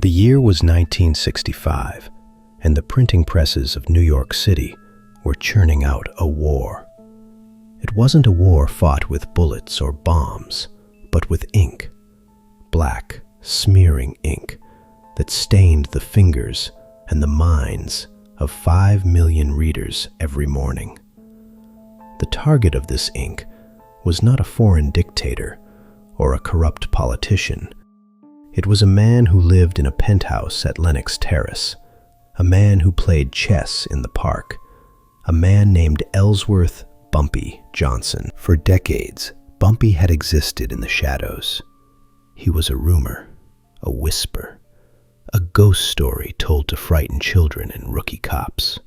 The year was 1965, and the printing presses of New York City were churning out a war. It wasn't a war fought with bullets or bombs, but with ink. Black, smearing ink that stained the fingers and the minds of 5 million readers every morning. The target of this ink was not a foreign dictator or a corrupt politician. It was a man who lived in a penthouse at Lenox Terrace, a man who played chess in the park, a man named Ellsworth Bumpy Johnson. For decades, Bumpy had existed in the shadows. He was a rumor, a whisper, a ghost story told to frighten children and rookie cops.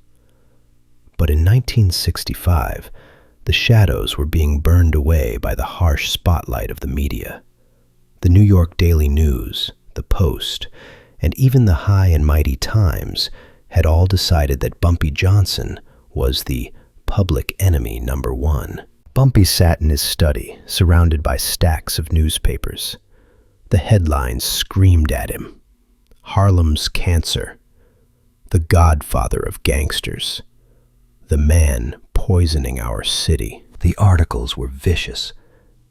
But in 1965, the shadows were being burned away by the harsh spotlight of the media. The New York Daily News, the Post, and even the High and Mighty Times had all decided that Bumpy Johnson was the public enemy number one. Bumpy sat in his study, surrounded by stacks of newspapers. The headlines screamed at him. Harlem's cancer, the godfather of gangsters, the man poisoning our city. The articles were vicious.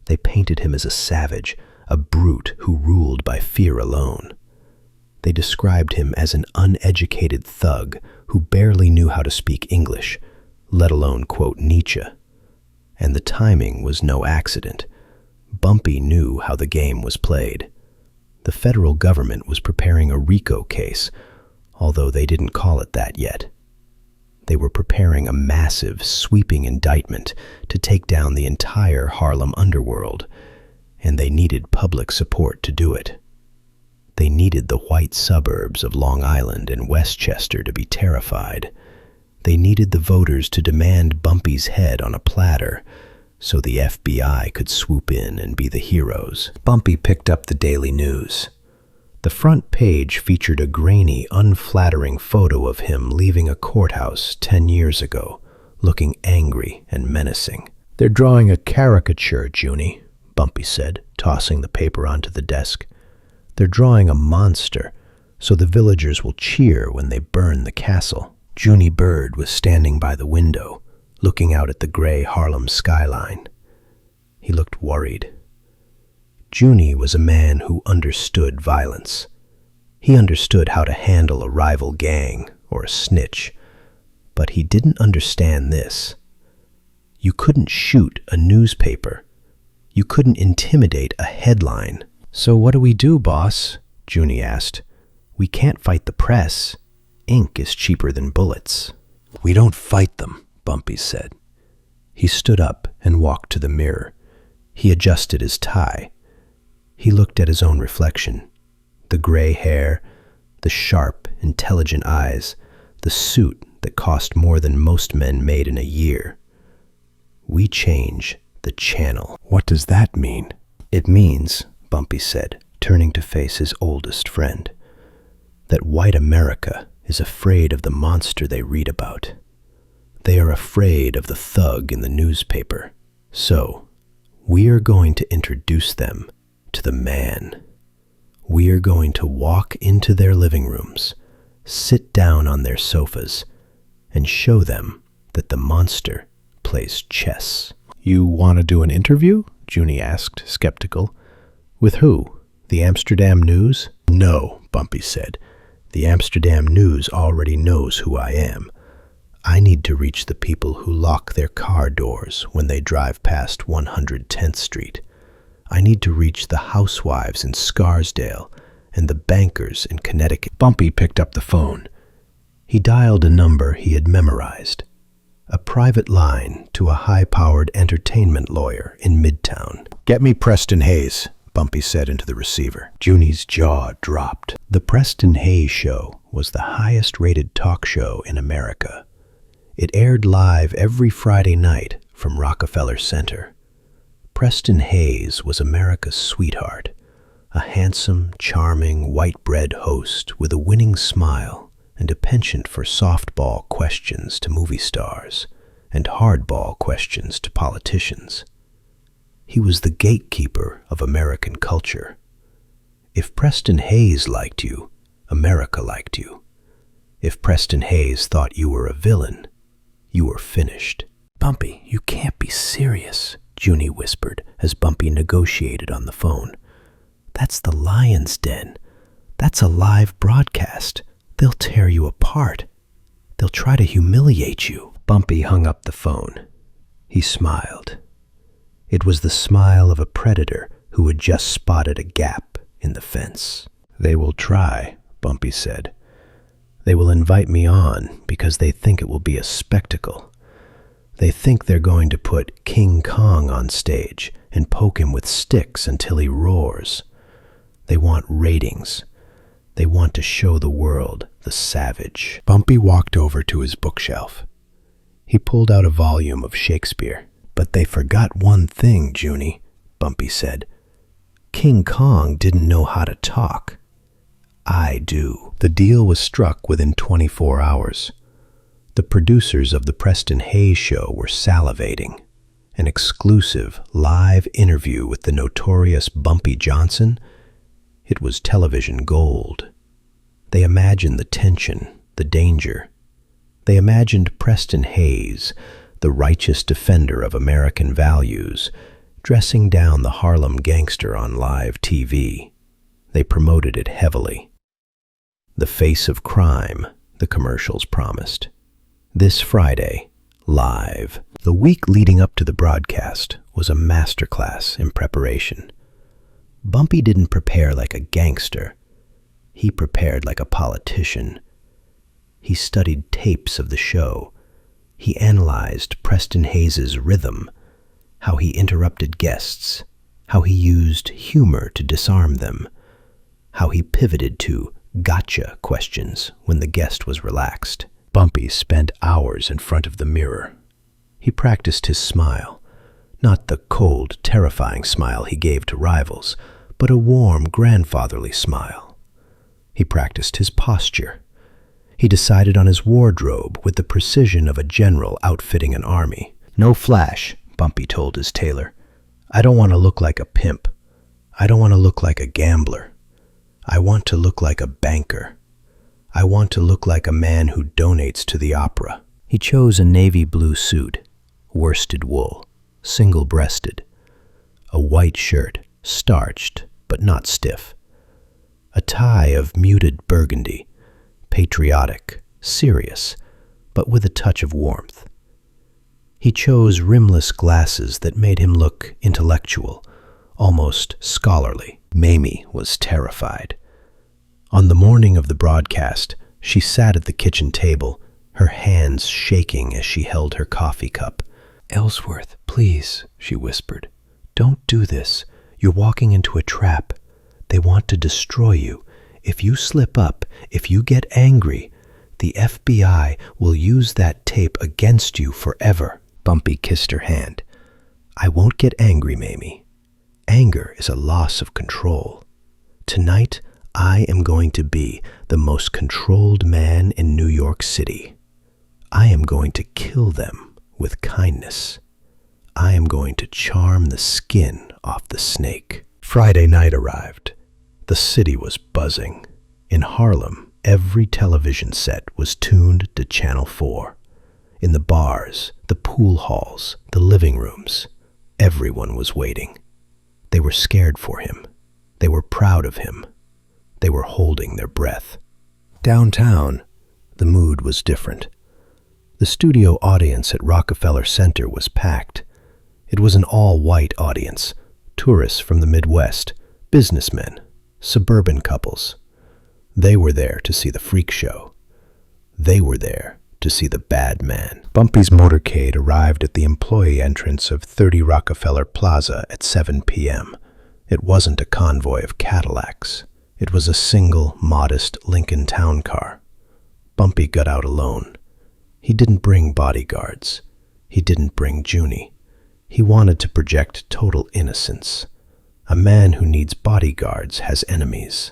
They painted him as a savage, a brute who ruled by fear alone. They described him as an uneducated thug who barely knew how to speak English, let alone quote Nietzsche. And the timing was no accident. Bumpy knew how the game was played. The federal government was preparing a RICO case, although they didn't call it that yet. They were preparing a massive, sweeping indictment to take down the entire Harlem underworld, and they needed public support to do it. They needed the white suburbs of Long Island and Westchester to be terrified. They needed the voters to demand Bumpy's head on a platter so the FBI could swoop in and be the heroes. Bumpy picked up the Daily News. The front page featured a grainy, unflattering photo of him leaving a courthouse 10 years ago, looking angry and menacing. "They're drawing a caricature, Junie," Bumpy said, tossing the paper onto the desk. "They're drawing a monster, so the villagers will cheer when they burn the castle." Junie Bird was standing by the window, looking out at the gray Harlem skyline. He looked worried. Junie was a man who understood violence. He understood how to handle a rival gang or a snitch, but he didn't understand this. You couldn't shoot a newspaper. You couldn't intimidate a headline. "So what do we do, boss?" Junie asked. "We can't fight the press. Ink is cheaper than bullets." "We don't fight them," Bumpy said. He stood up and walked to the mirror. He adjusted his tie. He looked at his own reflection. The gray hair, the sharp, intelligent eyes, the suit that cost more than most men made in a year. "We change the channel." "What does that mean?" "It means," Bumpy said, turning to face his oldest friend, "that white America is afraid of the monster they read about. They are afraid of the thug in the newspaper. So, we are going to introduce them to the man. We are going to walk into their living rooms, sit down on their sofas, and show them that the monster plays chess." "You want to do an interview?" Junie asked, skeptical. "With who? The Amsterdam News?" "No," Bumpy said. "The Amsterdam News already knows who I am. I need to reach the people who lock their car doors when they drive past 110th Street. I need to reach the housewives in Scarsdale and the bankers in Connecticut." Bumpy picked up the phone. He dialed a number he had memorized. A private line to a high-powered entertainment lawyer in Midtown. "Get me Preston Hayes," Bumpy said into the receiver. Junie's jaw dropped. The Preston Hayes Show was the highest-rated talk show in America. It aired live every Friday night from Rockefeller Center. Preston Hayes was America's sweetheart, a handsome, charming, white-bread host with a winning smile and a penchant for softball questions to movie stars and hardball questions to politicians. He was the gatekeeper of American culture. If Preston Hayes liked you, America liked you. If Preston Hayes thought you were a villain, you were finished. Bumpy, you can't be serious, Junie whispered as Bumpy negotiated on the phone. That's the Lion's Den. That's a live broadcast. They'll tear you apart. They'll try to humiliate you. Bumpy hung up the phone. He smiled. It was the smile of a predator who had just spotted a gap in the fence. They will try, Bumpy said. They will invite me on because they think it will be a spectacle. They think they're going to put King Kong on stage and poke him with sticks until he roars. They want ratings. They want to show the world the savage. Bumpy walked over to his bookshelf. He pulled out a volume of Shakespeare. But they forgot one thing, Junie, Bumpy said. King Kong didn't know how to talk. I do. The deal was struck within 24 hours. The producers of the Preston Hayes show were salivating. An exclusive live interview with the notorious Bumpy Johnson. It was television gold. They imagined the tension, the danger. They imagined Preston Hayes, the righteous defender of American values, dressing down the Harlem gangster on live TV. They promoted it heavily. The face of crime, the commercials promised. This Friday, live. The week leading up to the broadcast was a masterclass in preparation. Bumpy didn't prepare like a gangster. He prepared like a politician. He studied tapes of the show. He analyzed Preston Hayes' rhythm, how he interrupted guests, how he used humor to disarm them, how he pivoted to gotcha questions when the guest was relaxed. Bumpy spent hours in front of the mirror. He practiced his smile, not the cold, terrifying smile he gave to rivals, but a warm, grandfatherly smile. He practiced his posture. He decided on his wardrobe with the precision of a general outfitting an army. No flash, Bumpy told his tailor. I don't want to look like a pimp. I don't want to look like a gambler. I want to look like a banker. I want to look like a man who donates to the opera. He chose a navy blue suit, worsted wool, single-breasted, a white shirt, starched but not stiff, a tie of muted burgundy, patriotic, serious, but with a touch of warmth. He chose rimless glasses that made him look intellectual, almost scholarly. Mamie was terrified. On the morning of the broadcast, she sat at the kitchen table, her hands shaking as she held her coffee cup. Ellsworth, please, she whispered. Don't do this. You're walking into a trap. They want to destroy you. If you slip up, if you get angry, the FBI will use that tape against you forever. Bumpy kissed her hand. I won't get angry, Mamie. Anger is a loss of control. Tonight, I am going to be the most controlled man in New York City. I am going to kill them with kindness. I am going to charm the skin off the snake. Friday night arrived. The city was buzzing. In Harlem, every television set was tuned to Channel 4. In the bars, the pool halls, the living rooms, everyone was waiting. They were scared for him. They were proud of him. They were holding their breath. Downtown, the mood was different. The studio audience at Rockefeller Center was packed. It was an all-white audience, tourists from the Midwest, businessmen, suburban couples. They were there to see the freak show. They were there to see the bad man. Bumpy's motorcade arrived at the employee entrance of 30 Rockefeller Plaza at 7 p.m. It wasn't a convoy of Cadillacs. It was a single, modest Lincoln town car. Bumpy got out alone. He didn't bring bodyguards. He didn't bring Junie. He wanted to project total innocence. A man who needs bodyguards has enemies.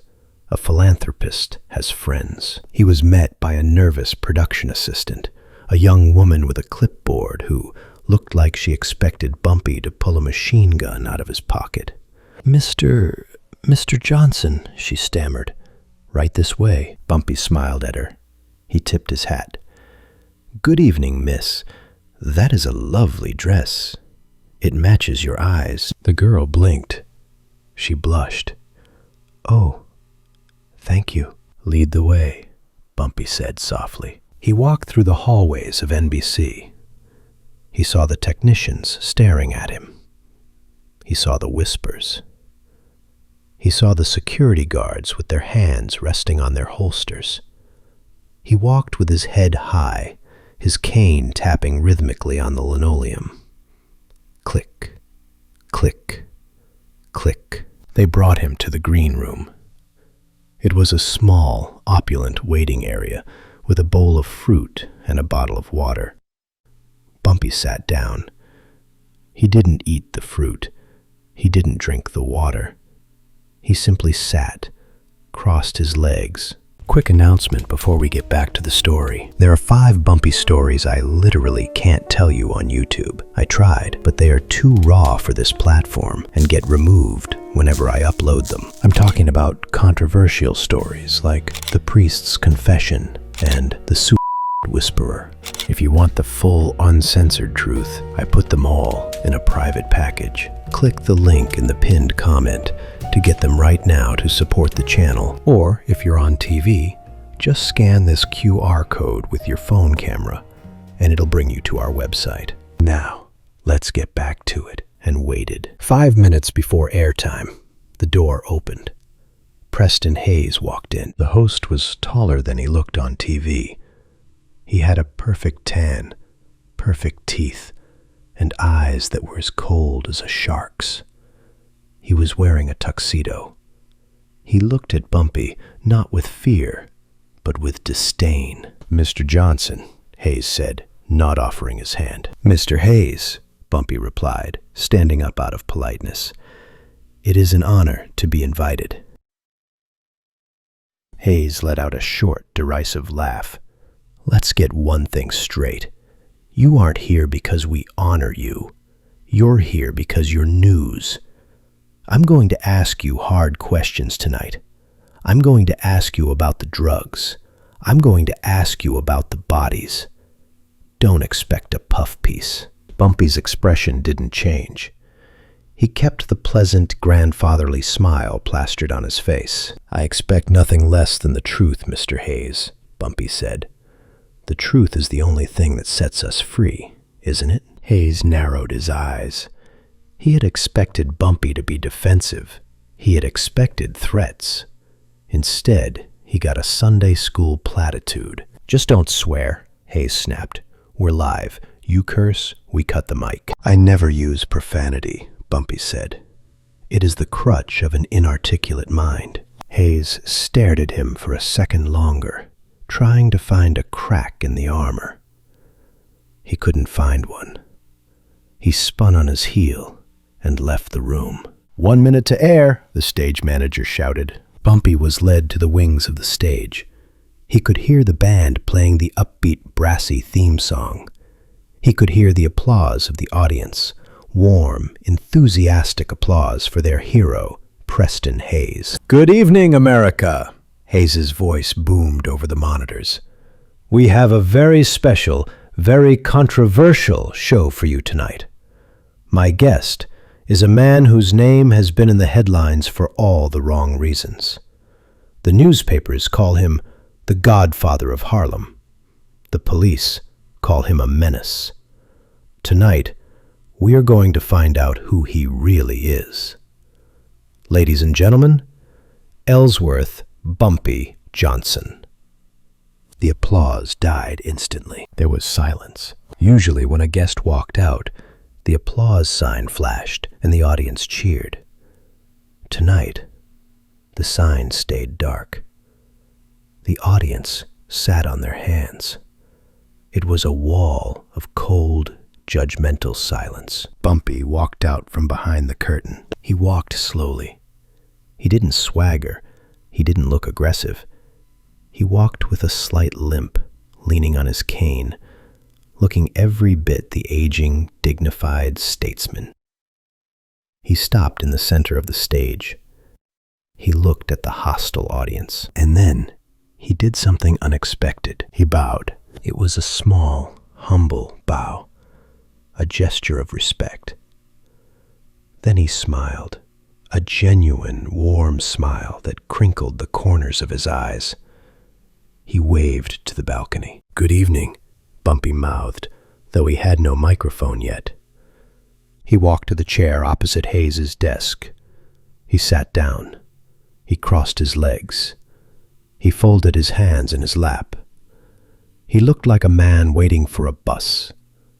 A philanthropist has friends. He was met by a nervous production assistant, a young woman with a clipboard who looked like she expected Bumpy to pull a machine gun out of his pocket. Mr. Johnson, she stammered. "Right this way." Bumpy smiled at her. He tipped his hat. "Good evening, miss. That is a lovely dress. It matches your eyes." The girl blinked. She blushed. "Oh, thank you." "Lead the way," Bumpy said softly. He walked through the hallways of NBC. He saw the technicians staring at him. He saw the whispers. He saw the security guards with their hands resting on their holsters. He walked with his head high, his cane tapping rhythmically on the linoleum. Click, click, click. They brought him to the green room. It was a small, opulent waiting area with a bowl of fruit and a bottle of water. Bumpy sat down. He didn't eat the fruit. He didn't drink the water. He simply sat, crossed his legs. Quick announcement before we get back to the story. There are 5 Bumpy stories I literally can't tell you on YouTube. I tried, but they are too raw for this platform and get removed whenever I upload them. I'm talking about controversial stories like The Priest's Confession and The Whisperer. If you want the full, uncensored truth, I put them all in a private package. Click the link in the pinned comment to get them right now to support the channel. Or, if you're on TV, just scan this QR code with your phone camera, and it'll bring you to our website. Now, let's get back to it. And waited. 5 minutes before airtime, the door opened. Preston Hayes walked in. The host was taller than he looked on TV. He had a perfect tan, perfect teeth, and eyes that were as cold as a shark's. He was wearing a tuxedo. He looked at Bumpy, not with fear, but with disdain. "Mr. Johnson," Hayes said, not offering his hand. "Mr. Hayes," Bumpy replied, standing up out of politeness. "It is an honor to be invited." Hayes let out a short, derisive laugh. "Let's get one thing straight. You aren't here because we honor you. You're here because you're news. I'm going to ask you hard questions tonight. I'm going to ask you about the drugs. I'm going to ask you about the bodies. Don't expect a puff piece." Bumpy's expression didn't change. He kept the pleasant, grandfatherly smile plastered on his face. "I expect nothing less than the truth, Mr. Hayes," Bumpy said. "The truth is the only thing that sets us free, isn't it?" Hayes narrowed his eyes. He had expected Bumpy to be defensive. He had expected threats. Instead, he got a Sunday school platitude. "Just don't swear," Hayes snapped. "We're live. You curse, we cut the mic." "I never use profanity," Bumpy said. "It is the crutch of an inarticulate mind." Hayes stared at him for a second longer, trying to find a crack in the armor. He couldn't find one. He spun on his heel and left the room. "1 minute to air," the stage manager shouted. Bumpy was led to the wings of the stage. He could hear the band playing the upbeat, brassy theme song. He could hear the applause of the audience, warm, enthusiastic applause for their hero, Preston Hayes. "Good evening, America," Hayes's voice boomed over the monitors. "We have a very special, very controversial show for you tonight. My guest is a man whose name has been in the headlines for all the wrong reasons. The newspapers call him the Godfather of Harlem. The police call him a menace. Tonight, we are going to find out who he really is. Ladies and gentlemen, Ellsworth Bumpy Johnson." The applause died instantly. There was silence. Usually when a guest walked out, the applause sign flashed and the audience cheered. Tonight, the sign stayed dark. The audience sat on their hands. It was a wall of cold, judgmental silence. Bumpy walked out from behind the curtain. He walked slowly. He didn't swagger. He didn't look aggressive. He walked with a slight limp, leaning on his cane, looking every bit the aging, dignified statesman. He stopped in the center of the stage. He looked at the hostile audience, and then he did something unexpected. He bowed. It was a small, humble bow, a gesture of respect. Then he smiled, a genuine, warm smile that crinkled the corners of his eyes. He waved to the balcony. "Good evening," Bumpy mouthed, though he had no microphone yet. He walked to the chair opposite Hayes's desk. He sat down. He crossed his legs. He folded his hands in his lap. He looked like a man waiting for a bus,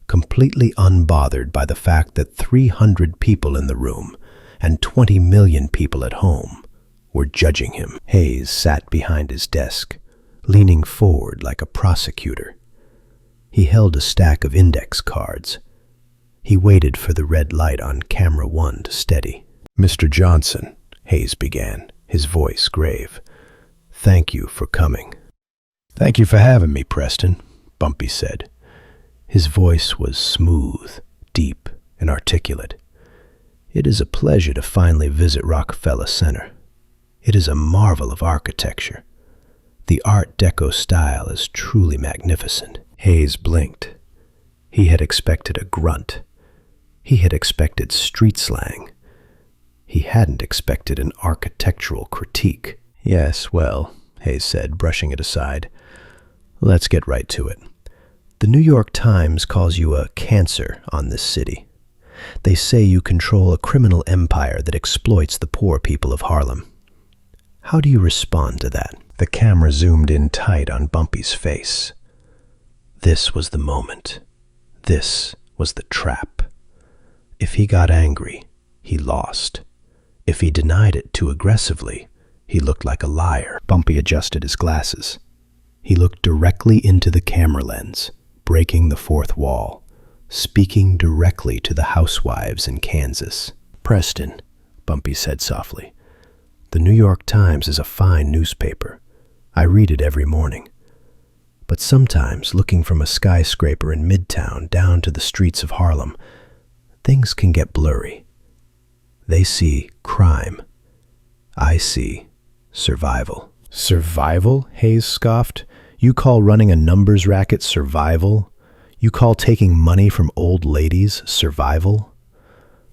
completely unbothered by the fact that 300 people in the room and 20 million people at home were judging him. Hayes sat behind his desk, leaning forward like a prosecutor. He held a stack of index cards. He waited for the red light on camera 1 to steady. "Mr. Johnson," Hayes began, his voice grave, "thank you for coming." "Thank you for having me, Preston," Bumpy said. His voice was smooth, deep, and articulate. "It is a pleasure to finally visit Rockefeller Center. It is a marvel of architecture. The Art Deco style is truly magnificent." Hayes blinked. He had expected a grunt. He had expected street slang. He hadn't expected an architectural critique. "Yes, well," Hayes said, brushing it aside. "Let's get right to it. The New York Times calls you a cancer on this city. They say you control a criminal empire that exploits the poor people of Harlem. How do you respond to that?" The camera zoomed in tight on Bumpy's face. This was the moment. This was the trap. If he got angry, he lost. If he denied it too aggressively, he looked like a liar. Bumpy adjusted his glasses. He looked directly into the camera lens, breaking the fourth wall, speaking directly to the housewives in Kansas. "Preston," Bumpy said softly, "the New York Times is a fine newspaper. I read it every morning. But sometimes, looking from a skyscraper in Midtown down to the streets of Harlem, things can get blurry. They see crime. I see survival." "Survival?" Hayes scoffed. "You call running a numbers racket survival? You call taking money from old ladies survival?"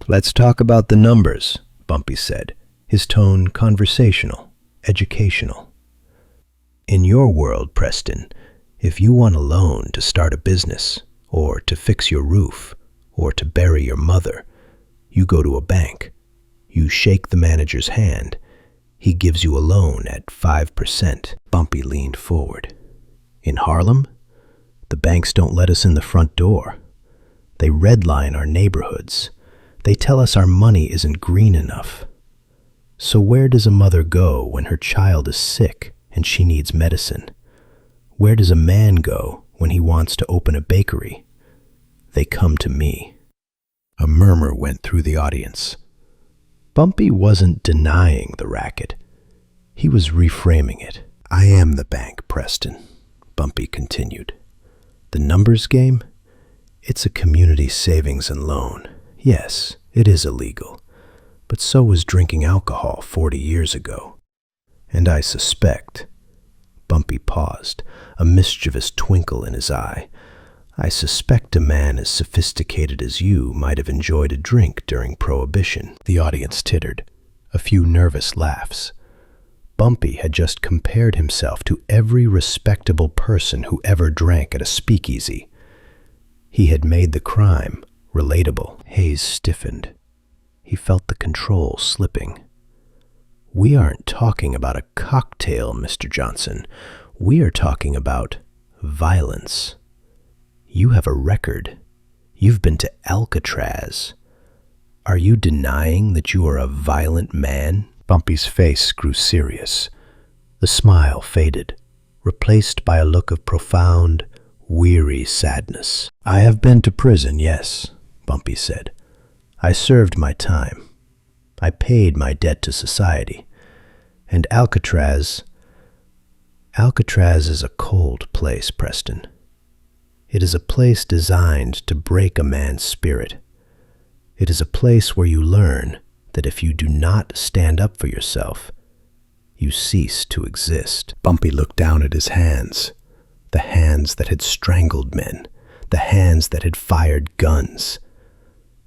"Let's talk about the numbers," Bumpy said, his tone conversational, educational. "In your world, Preston, if you want a loan to start a business, or to fix your roof, or to bury your mother, you go to a bank. You shake the manager's hand. He gives you a loan at 5%. Bumpy leaned forward. "In Harlem, the banks don't let us in the front door. They redline our neighborhoods. They tell us our money isn't green enough. So where does a mother go when her child is sick and she needs medicine? Where does a man go when he wants to open a bakery? They come to me." A murmur went through the audience. Bumpy wasn't denying the racket. He was reframing it. "I am the bank, Preston," Bumpy continued. "The numbers game? It's a community savings and loan. Yes, it is illegal. But so was drinking alcohol 40 years ago. And I suspect," Bumpy paused, a mischievous twinkle in his eye, "I suspect a man as sophisticated as you might have enjoyed a drink during Prohibition." The audience tittered, a few nervous laughs. Bumpy had just compared himself to every respectable person who ever drank at a speakeasy. He had made the crime relatable. Hayes stiffened. He felt the control slipping. "We aren't talking about a cocktail, Mr. Johnson. We are talking about violence. You have a record. You've been to Alcatraz. Are you denying that you are a violent man?" Bumpy's face grew serious. The smile faded, replaced by a look of profound, weary sadness. "I have been to prison, yes," Bumpy said. "I served my time. I paid my debt to society. And Alcatraz is a cold place, Preston. It is a place designed to break a man's spirit. It is a place where you learn that if you do not stand up for yourself, you cease to exist. Bumpy looked down at his hands, the hands that had strangled men, the hands that had fired guns.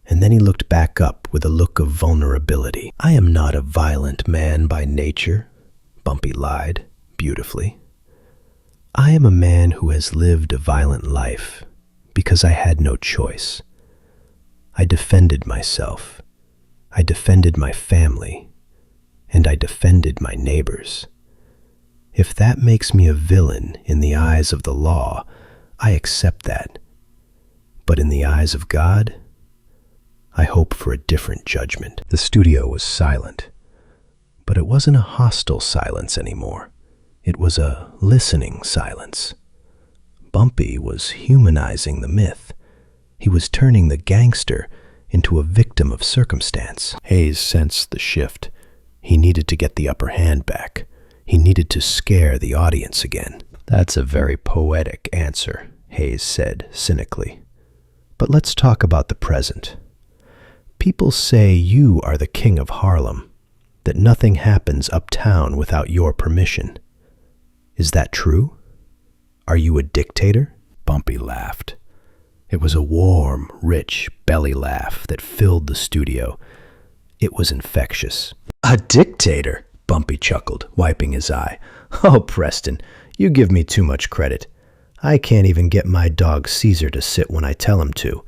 And then he looked back up with a look of vulnerability. I am not a violent man by nature, Bumpy lied beautifully. I am a man who has lived a violent life because I had no choice. I defended myself. I defended my family. And I defended my neighbors. If that makes me a villain in the eyes of the law, I accept that. But in the eyes of God, I hope for a different judgment. The studio was silent, but it wasn't a hostile silence anymore. It was a listening silence. Bumpy was humanizing the myth. He was turning the gangster into a victim of circumstance. Hayes sensed the shift. He needed to get the upper hand back. He needed to scare the audience again. That's a very poetic answer, Hayes said cynically. But let's talk about the present. People say you are the king of Harlem, that nothing happens uptown without your permission. Is that true? Are you a dictator? Bumpy laughed. It was a warm, rich belly laugh that filled the studio. It was infectious. A dictator? Bumpy chuckled, wiping his eye. Oh, Preston, you give me too much credit. I can't even get my dog Caesar to sit when I tell him to.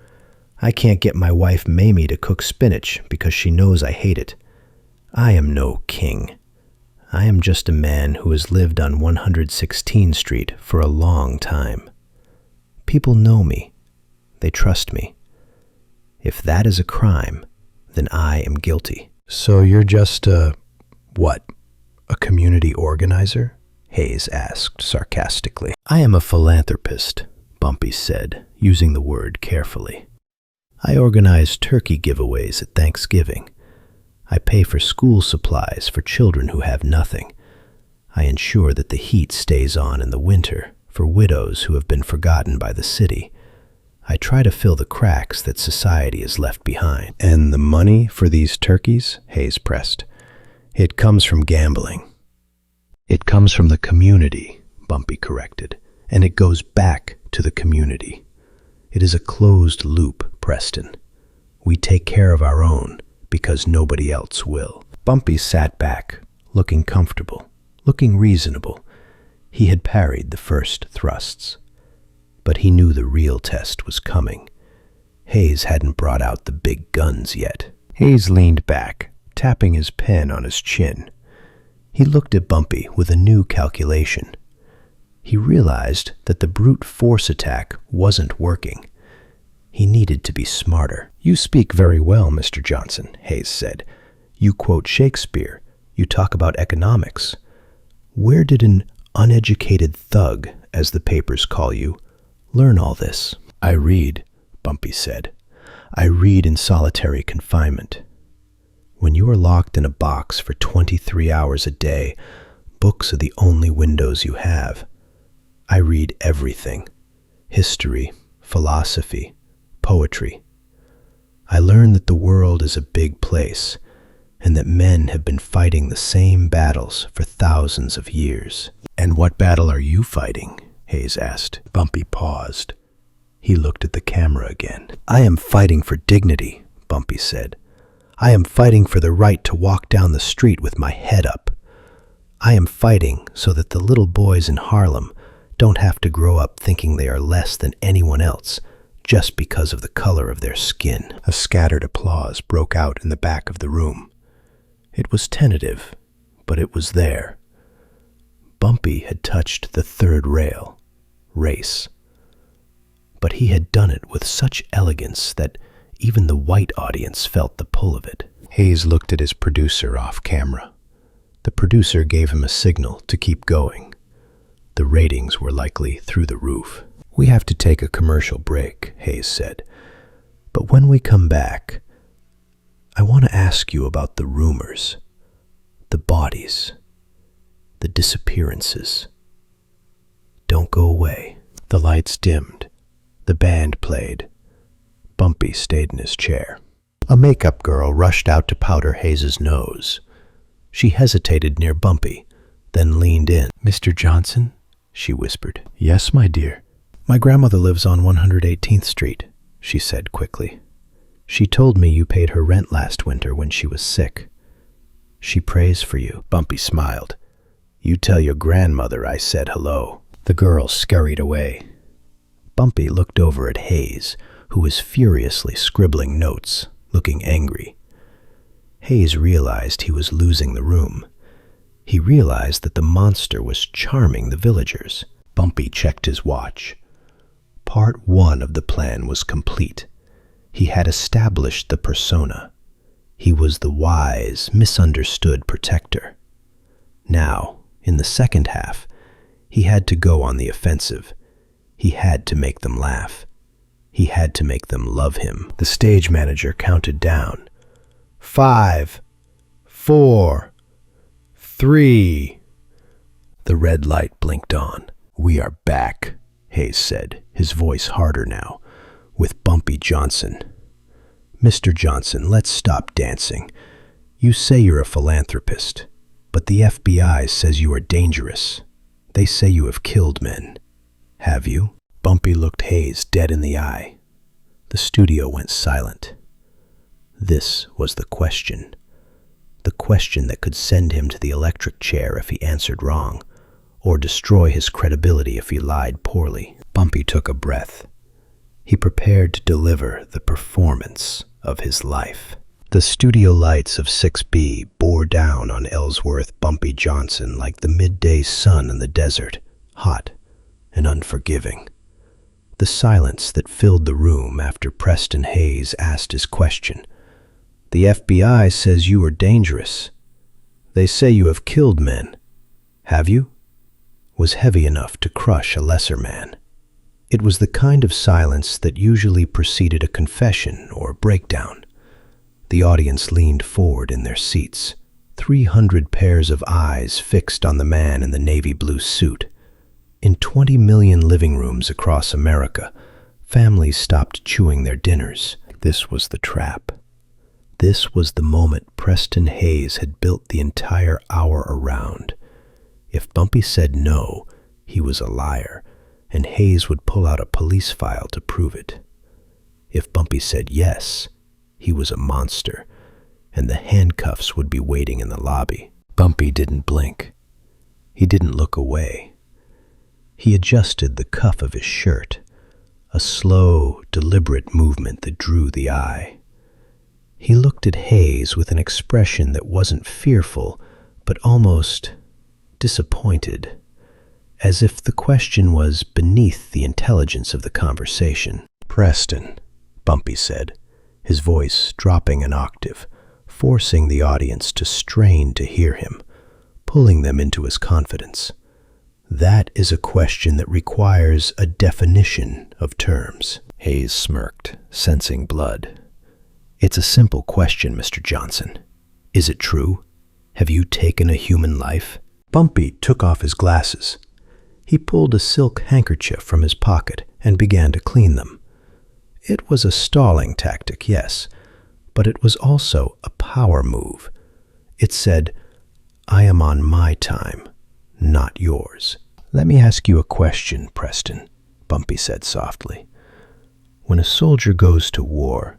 I can't get my wife Mamie to cook spinach because she knows I hate it. I am no king. I am just a man who has lived on 116th Street for a long time. People know me. They trust me. If that is a crime, then I am guilty. So you're just what? A community organizer? Hayes asked sarcastically. I am a philanthropist, Bumpy said, using the word carefully. I organize turkey giveaways at Thanksgiving. I pay for school supplies for children who have nothing. I ensure that the heat stays on in the winter for widows who have been forgotten by the city. I try to fill the cracks that society has left behind. And the money for these turkeys? Hayes pressed. It comes from gambling. It comes from the community, Bumpy corrected, and it goes back to the community. It is a closed loop, Preston. We take care of our own because nobody else will. Bumpy sat back, looking comfortable, looking reasonable. He had parried the first thrusts. But he knew the real test was coming. Hayes hadn't brought out the big guns yet. Hayes leaned back, tapping his pen on his chin. He looked at Bumpy with a new calculation. He realized that the brute force attack wasn't working. He needed to be smarter. You speak very well, Mr. Johnson, Hayes said. You quote Shakespeare. You talk about economics. Where did an uneducated thug, as the papers call you, learn all this? I read, Bumpy said. I read in solitary confinement. When you are locked in a box for 23 hours a day, books are the only windows you have. I read everything. History, philosophy, poetry. I learn that the world is a big place, and that men have been fighting the same battles for thousands of years. And what battle are you fighting? Hayes asked. Bumpy paused. He looked at the camera again. I am fighting for dignity, Bumpy said. I am fighting for the right to walk down the street with my head up. I am fighting so that the little boys in Harlem don't have to grow up thinking they are less than anyone else just because of the color of their skin. A scattered applause broke out in the back of the room. It was tentative, but it was there. Bumpy had touched the third rail, race. But he had done it with such elegance that even the white audience felt the pull of it. Hayes looked at his producer off camera. The producer gave him a signal to keep going. The ratings were likely through the roof. We have to take a commercial break, Hayes said. But when we come back, I want to ask you about the rumors, the bodies, the disappearances. Don't go away. The lights dimmed. The band played. Bumpy stayed in his chair. A makeup girl rushed out to powder Hayes's nose. She hesitated near Bumpy, then leaned in. "Mr. Johnson?" she whispered. "Yes, my dear." "My grandmother lives on 118th Street, she said quickly. "She told me you paid her rent last winter when she was sick. She prays for you." Bumpy smiled. "You tell your grandmother I said hello." The girl scurried away. Bumpy looked over at Hayes, who was furiously scribbling notes, looking angry. Hayes realized he was losing the room. He realized that the monster was charming the villagers. Bumpy checked his watch. Part 1 of the plan was complete. He had established the persona. He was the wise, misunderstood protector. Now, in the second half, he had to go on the offensive. He had to make them laugh. He had to make them love him. The stage manager counted down. 5, 4, 3. The red light blinked on. "We are back," Hayes said, his voice harder now, "with Bumpy Johnson. Mr. Johnson, let's stop dancing. You say you're a philanthropist, but the FBI says you are dangerous. They say you have killed men. Have you?" Bumpy looked Hayes dead in the eye. The studio went silent. This was the question. The question that could send him to the electric chair if he answered wrong, or destroy his credibility if he lied poorly. Bumpy took a breath. He prepared to deliver the performance of his life. The studio lights of 6B bore down on Ellsworth Bumpy Johnson like the midday sun in the desert, hot and unforgiving. The silence that filled the room after Preston Hayes asked his question. "The FBI says you are dangerous. They say you have killed men. Have you?" was heavy enough to crush a lesser man. It was the kind of silence that usually preceded a confession or a breakdown. The audience leaned forward in their seats, 300 pairs of eyes fixed on the man in the navy blue suit. In 20 million living rooms across America, families stopped chewing their dinners. This was the trap. This was the moment Preston Hayes had built the entire hour around. If Bumpy said no, he was a liar, and Hayes would pull out a police file to prove it. If Bumpy said yes, he was a monster, and the handcuffs would be waiting in the lobby. Bumpy didn't blink. He didn't look away. He adjusted the cuff of his shirt, a slow, deliberate movement that drew the eye. He looked at Hayes with an expression that wasn't fearful, but almost disappointed, as if the question was beneath the intelligence of the conversation. "Preston," Bumpy said, his voice dropping an octave, forcing the audience to strain to hear him, pulling them into his confidence. "That is a question that requires a definition of terms." Hayes smirked, sensing blood. "It's a simple question, Mr. Johnson. Is it true? Have you taken a human life?" Bumpy took off his glasses. He pulled a silk handkerchief from his pocket and began to clean them. It was a stalling tactic, yes, but it was also a power move. It said, "I am on my time, not yours." "Let me ask you a question, Preston," Bumpy said softly. "When a soldier goes to war,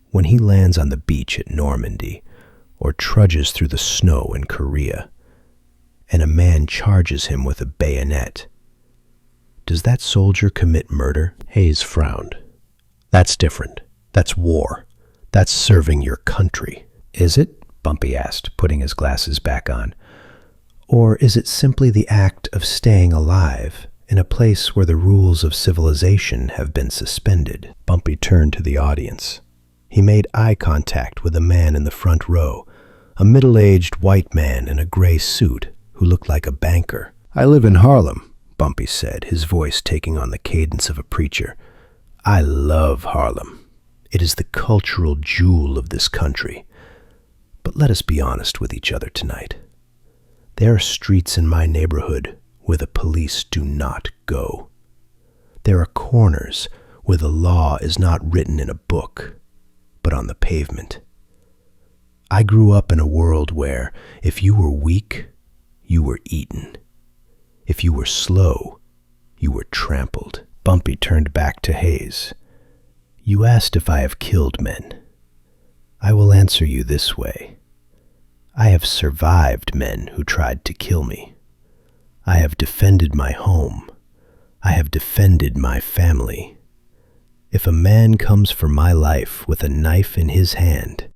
when he lands on the beach at Normandy or trudges through the snow in Korea, and a man charges him with a bayonet, does that soldier commit murder?" Hayes frowned. "That's different. That's war. That's serving your country." "Is it?" Bumpy asked, putting his glasses back on. "Or is it simply the act of staying alive in a place where the rules of civilization have been suspended?" Bumpy turned to the audience. He made eye contact with a man in the front row, a middle-aged white man in a gray suit who looked like a banker. "I live in Harlem," Bumpy said, his voice taking on the cadence of a preacher. "I love Harlem. It is the cultural jewel of this country. But let us be honest with each other tonight. There are streets in my neighborhood where the police do not go. There are corners where the law is not written in a book, but on the pavement. I grew up in a world where, if you were weak, you were eaten. If you were slow, you were trampled. Bumpy turned back to Hayes. You asked if I have killed men. I will answer you this way. I have survived men who tried to kill me. I have defended my home. I have defended my family. If a man comes for my life with a knife in his hand,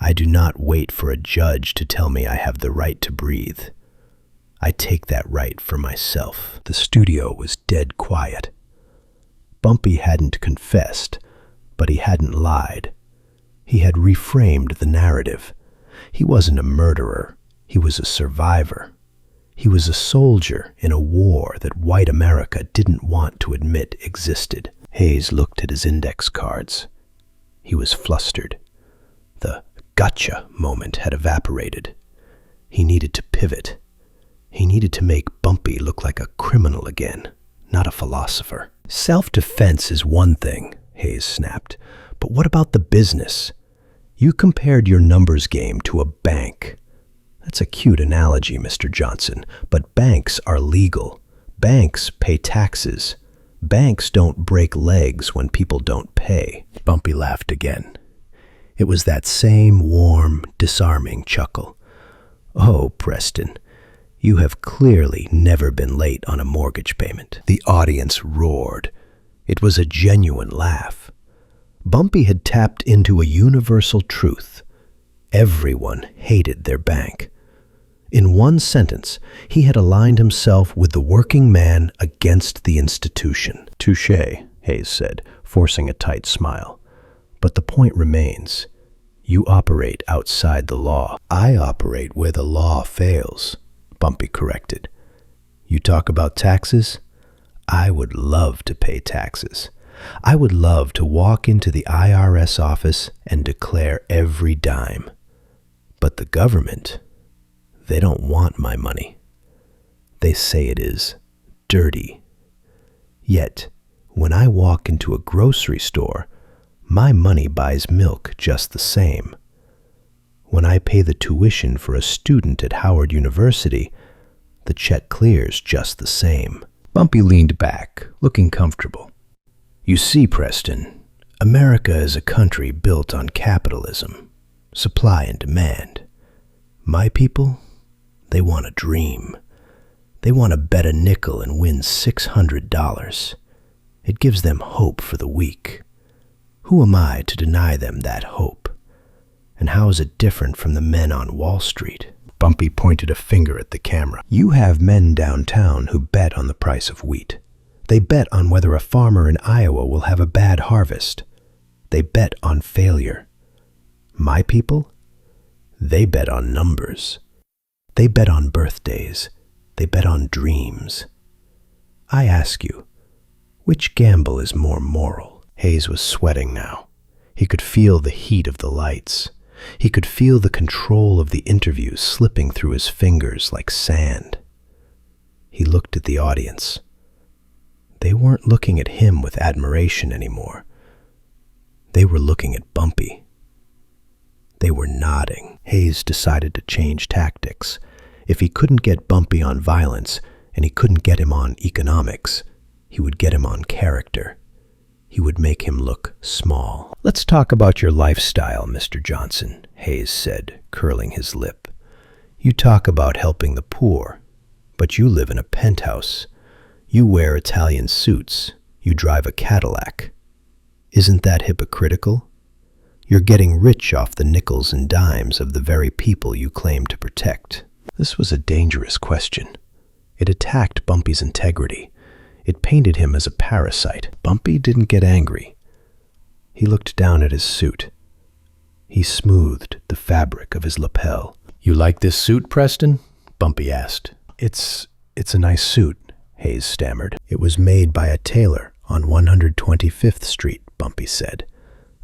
I do not wait for a judge to tell me I have the right to breathe. I take that right for myself. The studio was dead quiet. Bumpy hadn't confessed, but he hadn't lied. He had reframed the narrative. He wasn't a murderer. He was a survivor. He was a soldier in a war that white America didn't want to admit existed. Hayes looked at his index cards. He was flustered. The gotcha moment had evaporated. He needed to pivot. He needed to make Bumpy look like a criminal again, not a philosopher. Self-defense is one thing, Hayes snapped, but what about the business? You compared your numbers game to a bank. That's a cute analogy, Mr. Johnson, but banks are legal. Banks pay taxes. Banks don't break legs when people don't pay. Bumpy laughed again. It was that same warm, disarming chuckle. Oh, Preston, you have clearly never been late on a mortgage payment. The audience roared. It was a genuine laugh. Bumpy had tapped into a universal truth. Everyone hated their bank. In one sentence, he had aligned himself with the working man against the institution. Touché, Hayes said, forcing a tight smile. But the point remains. You operate outside the law. I operate where the law fails, Bumpy corrected. You talk about taxes? I would love to pay taxes. I would love to walk into the IRS office and declare every dime. But the government, they don't want my money. They say it is dirty. Yet, when I walk into a grocery store, my money buys milk just the same. When I pay the tuition for a student at Howard University, the check clears just the same. Bumpy leaned back, looking comfortable. You see, Preston, America is a country built on capitalism, supply and demand. My people, they want a dream. They want to bet a nickel and win $600. It gives them hope for the week. Who am I to deny them that hope? And how is it different from the men on Wall Street? Bumpy pointed a finger at the camera. You have men downtown who bet on the price of wheat. They bet on whether a farmer in Iowa will have a bad harvest. They bet on failure. My people? They bet on numbers. They bet on birthdays. They bet on dreams. I ask you, which gamble is more moral? Hayes was sweating now. He could feel the heat of the lights. He could feel the control of the interview slipping through his fingers like sand. He looked at the audience. They weren't looking at him with admiration anymore. They were looking at Bumpy. They were nodding. Hayes decided to change tactics. If he couldn't get Bumpy on violence, and he couldn't get him on economics, he would get him on character. He would make him look small. Let's talk about your lifestyle, Mr. Johnson, Hayes said, curling his lip. You talk about helping the poor, but you live in a penthouse. You wear Italian suits. You drive a Cadillac. Isn't that hypocritical? You're getting rich off the nickels and dimes of the very people you claim to protect. This was a dangerous question. It attacked Bumpy's integrity. It painted him as a parasite. Bumpy didn't get angry. He looked down at his suit. He smoothed the fabric of his lapel. You like this suit, Preston? Bumpy asked. It's a nice suit, Hayes stammered. It was made by a tailor on 125th Street, Bumpy said.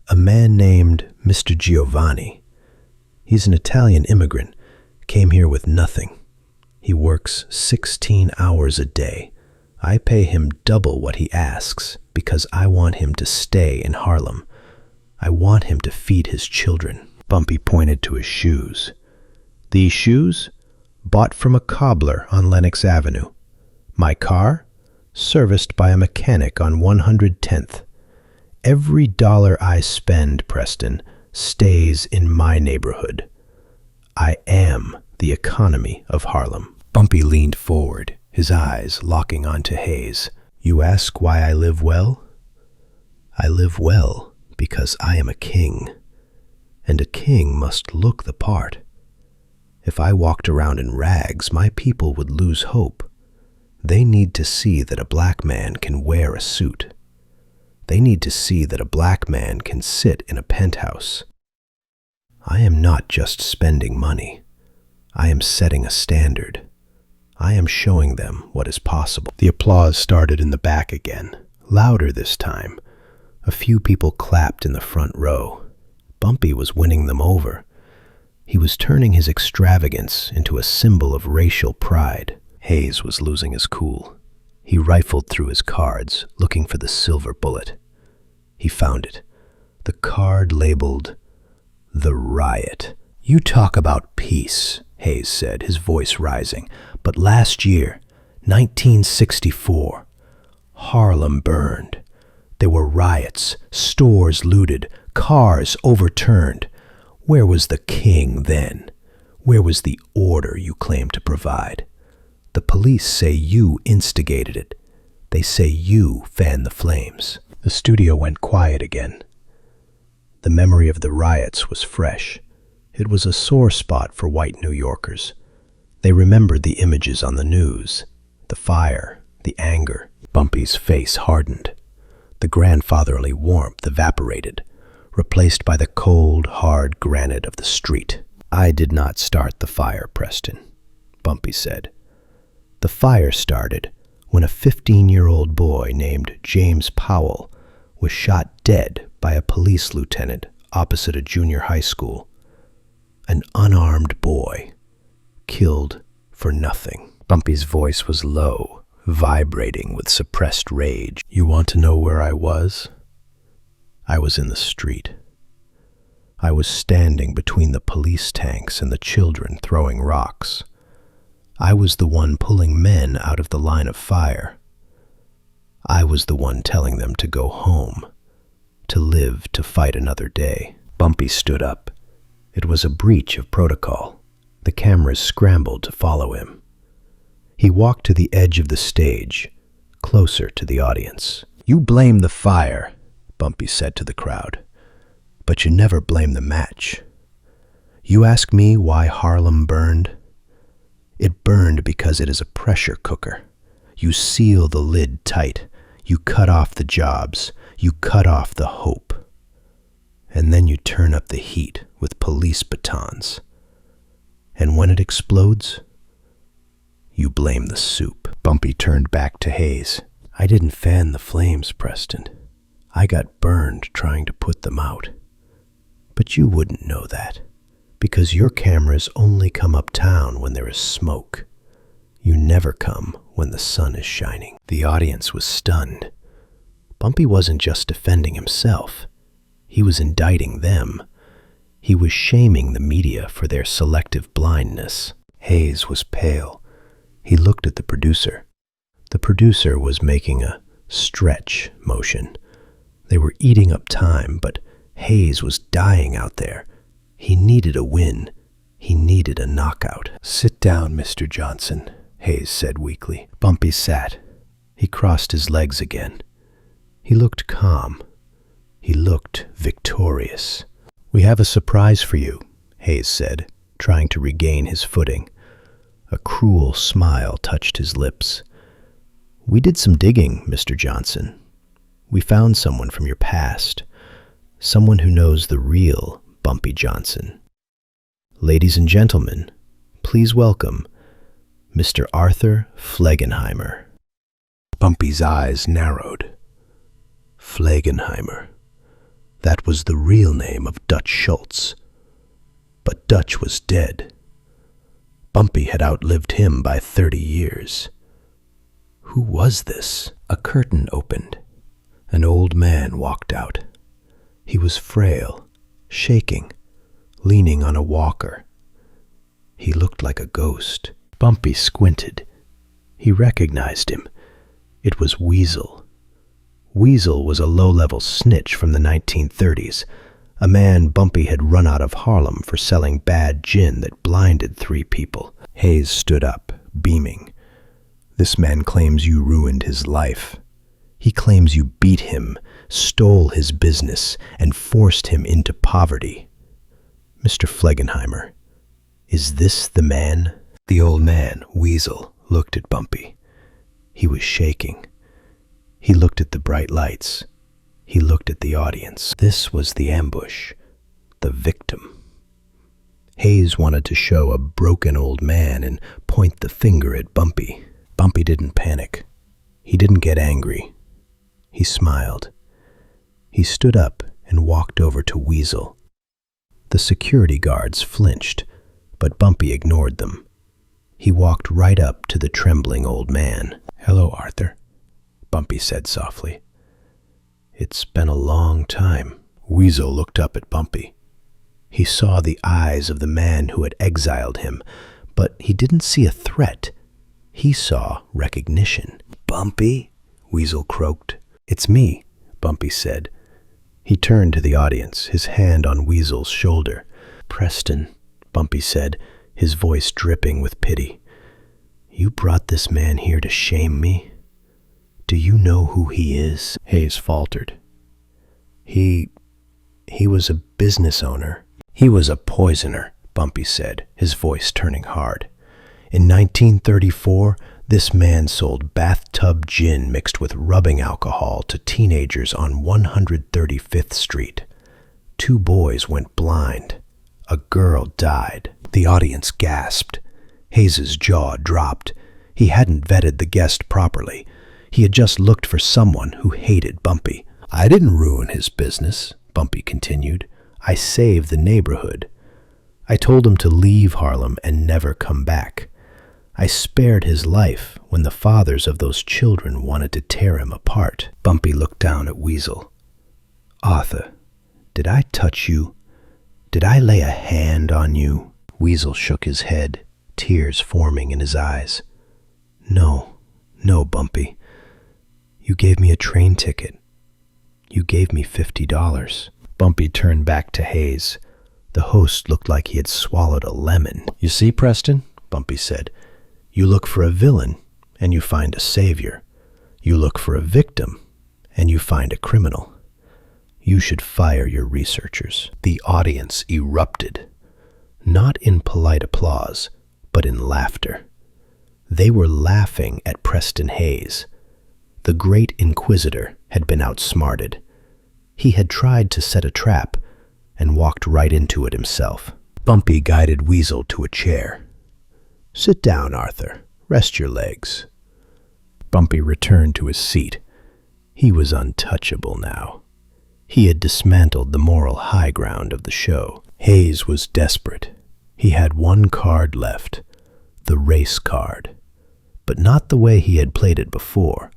A man named Mr. Giovanni. He's an Italian immigrant, came here with nothing. He works 16 hours a day. I pay him double what he asks because I want him to stay in Harlem. I want him to feed his children. Bumpy pointed to his shoes. These shoes? bought from a cobbler on Lenox Avenue. My car? Serviced by a mechanic on 110th. Every dollar I spend, Preston, stays in my neighborhood. I am the economy of Harlem. Bumpy leaned forward, his eyes locking onto Hayes. You ask why I live well? I live well because I am a king, and a king must look the part. If I walked around in rags, my people would lose hope. They need to see that a black man can wear a suit. They need to see that a black man can sit in a penthouse. I am not just spending money. I am setting a standard. I am showing them what is possible. The applause started in the back again, louder this time. A few people clapped in the front row. Bumpy was winning them over. He was turning his extravagance into a symbol of racial pride. Hayes was losing his cool. He rifled through his cards, looking for the silver bullet. He found it. The card labeled, "The Riot." You talk about peace, Hayes said, his voice rising. But last year, 1964, Harlem burned. There were riots, stores looted, cars overturned. Where was the king then? Where was the order you claimed to provide? The police say you instigated it. They say you fanned the flames. The studio went quiet again. The memory of the riots was fresh. It was a sore spot for white New Yorkers. They remembered the images on the news, the fire, the anger. Bumpy's face hardened. The grandfatherly warmth evaporated, replaced by the cold, hard granite of the street. I did not start the fire, Preston, Bumpy said. The fire started when a 15-year-old boy named James Powell was shot dead by a police lieutenant opposite a junior high school. An unarmed boy, killed for nothing. Bumpy's voice was low, vibrating with suppressed rage. You want to know where I was? I was in the street. I was standing between the police tanks and the children throwing rocks. I was the one pulling men out of the line of fire. I was the one telling them to go home, to live to fight another day. Bumpy stood up. It was a breach of protocol. The cameras scrambled to follow him. He walked to the edge of the stage, closer to the audience. You blame the fire, Bumpy said to the crowd, but you never blame the match. You ask me why Harlem burned? It burned because it is a pressure cooker. You seal the lid tight. You cut off the jobs. You cut off the hope. And then you turn up the heat with police batons. And when it explodes, you blame the soup. Bumpy turned back to Hayes. I didn't fan the flames, Preston. I got burned trying to put them out. But you wouldn't know that, because your cameras only come uptown when there is smoke. You never come when the sun is shining. The audience was stunned. Bumpy wasn't just defending himself. He was indicting them. He was shaming the media for their selective blindness. Hayes was pale. He looked at the producer. The producer was making a stretch motion. They were eating up time, but Hayes was dying out there. He needed a win. He needed a knockout. Sit down, Mr. Johnson, Hayes said weakly. Bumpy sat. He crossed his legs again. He looked calm. He looked victorious. We have a surprise for you, Hayes said, trying to regain his footing. A cruel smile touched his lips. We did some digging, Mr. Johnson. We found someone from your past, someone who knows the real Bumpy Johnson. Ladies and gentlemen, please welcome Mr. Arthur Flegenheimer. Bumpy's eyes narrowed. Flegenheimer. That was the real name of Dutch Schultz. But Dutch was dead. Bumpy had outlived him by 30 years. Who was this? A curtain opened. An old man walked out. He was frail, shaking, leaning on a walker. He looked like a ghost. Bumpy squinted. He recognized him. It was Weasel. Weasel was a low-level snitch from the 1930s, a man Bumpy had run out of Harlem for selling bad gin that blinded 3 people. Hayes stood up, beaming. "This man claims you ruined his life. He claims you beat him, stole his business, and forced him into poverty. Mr. Flegenheimer, is this the man?" The old man, Weasel, looked at Bumpy. He was shaking. He looked at the bright lights. He looked at the audience. This was the ambush, the victim. Hayes wanted to show a broken old man and point the finger at Bumpy. Bumpy didn't panic. He didn't get angry. He smiled. He stood up and walked over to Weasel. The security guards flinched, but Bumpy ignored them. He walked right up to the trembling old man. "Hello, Arthur," Bumpy said softly. "It's been a long time." Weasel looked up at Bumpy. He saw the eyes of the man who had exiled him, but he didn't see a threat. He saw recognition. "Bumpy?" Weasel croaked. "It's me," Bumpy said. He turned to the audience, his hand on Weasel's shoulder. "Preston," Bumpy said, his voice dripping with pity. "You brought this man here to shame me? Do you know who he is?" Hayes faltered. He was a business owner. "He was a poisoner," Bumpy said, his voice turning hard. "In 1934, this man sold bathtub gin mixed with rubbing alcohol to teenagers on 135th Street. 2 boys went blind. A girl died." The audience gasped. Hayes's jaw dropped. He hadn't vetted the guest properly. He had just looked for someone who hated Bumpy. "I didn't ruin his business," Bumpy continued. "I saved the neighborhood. I told him to leave Harlem and never come back. I spared his life when the fathers of those children wanted to tear him apart." Bumpy looked down at Weasel. "Arthur, did I touch you? Did I lay a hand on you?" Weasel shook his head, tears forming in his eyes. No, Bumpy. You gave me a train ticket. You gave me $50. Bumpy turned back to Hayes. The host looked like he had swallowed a lemon. "You see, Preston," Bumpy said, "you look for a villain, and you find a savior. You look for a victim, and you find a criminal. You should fire your researchers." The audience erupted, not in polite applause, but in laughter. They were laughing at Preston Hayes. The great inquisitor had been outsmarted. He had tried to set a trap and walked right into it himself. Bumpy guided Weasel to a chair. "Sit down, Arthur. Rest your legs." Bumpy returned to his seat. He was untouchable now. He had dismantled the moral high ground of the show. Hayes was desperate. He had one card left, the race card, but not the way he had played it before.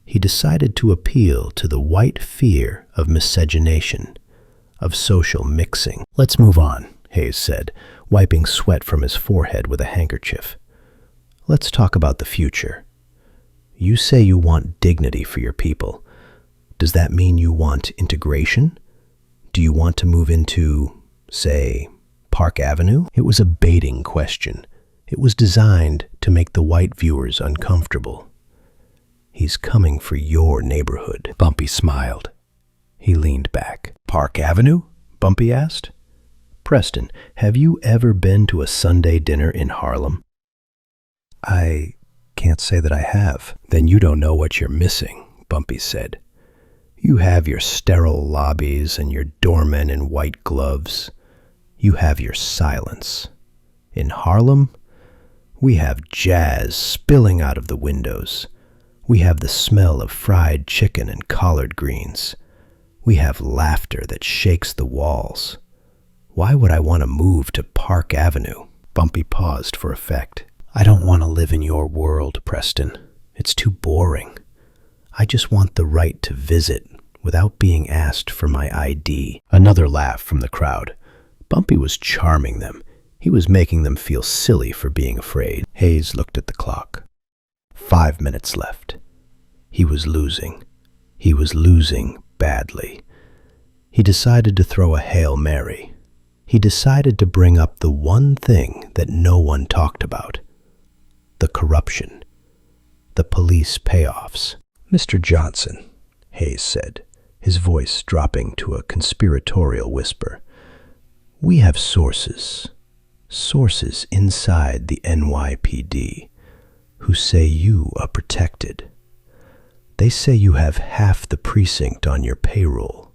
He decided to appeal to the white fear of miscegenation, of social mixing. "Let's move on," Hayes said, wiping sweat from his forehead with a handkerchief. "Let's talk about the future. You say you want dignity for your people. Does that mean you want integration? Do you want to move into, say, Park Avenue?" It was a baiting question. It was designed to make the white viewers uncomfortable. "He's coming for your neighborhood." Bumpy smiled. He leaned back. "Park Avenue?" Bumpy asked. "Preston, have you ever been to a Sunday dinner in Harlem?" "I can't say that I have." "Then you don't know what you're missing," Bumpy said. "You have your sterile lobbies and your doormen in white gloves. You have your silence. In Harlem, we have jazz spilling out of the windows. We have the smell of fried chicken and collard greens. We have laughter that shakes the walls. Why would I want to move to Park Avenue?" Bumpy paused for effect. "I don't want to live in your world, Preston. It's too boring. I just want the right to visit without being asked for my ID." Another laugh from the crowd. Bumpy was charming them. He was making them feel silly for being afraid. Hayes looked at the clock. 5 minutes left. He was losing. He was losing badly. He decided to throw a Hail Mary. He decided to bring up the one thing that no one talked about: the corruption, the police payoffs. "Mr. Johnson," Hayes said, his voice dropping to a conspiratorial whisper, "we have sources inside the NYPD who say you are protected. They say you have half the precinct on your payroll.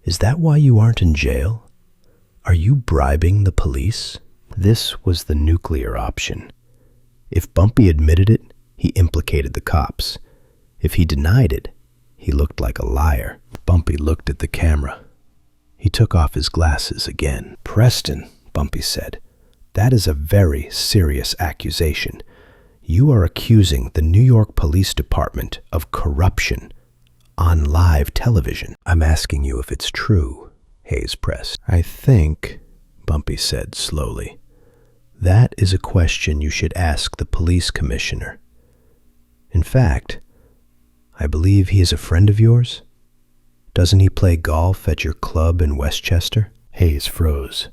Is that why you aren't in jail? Are you bribing the police?" This was the nuclear option. If Bumpy admitted it, he implicated the cops. If he denied it, he looked like a liar. Bumpy looked at the camera. He took off his glasses again. "Preston," Bumpy said, "that is a very serious accusation. You are accusing the New York Police Department of corruption on live television." "I'm asking you if it's true," Hayes pressed. "I think," Bumpy said slowly, "that is a question you should ask the police commissioner. In fact, I believe he is a friend of yours. Doesn't he play golf at your club in Westchester?" Hayes froze.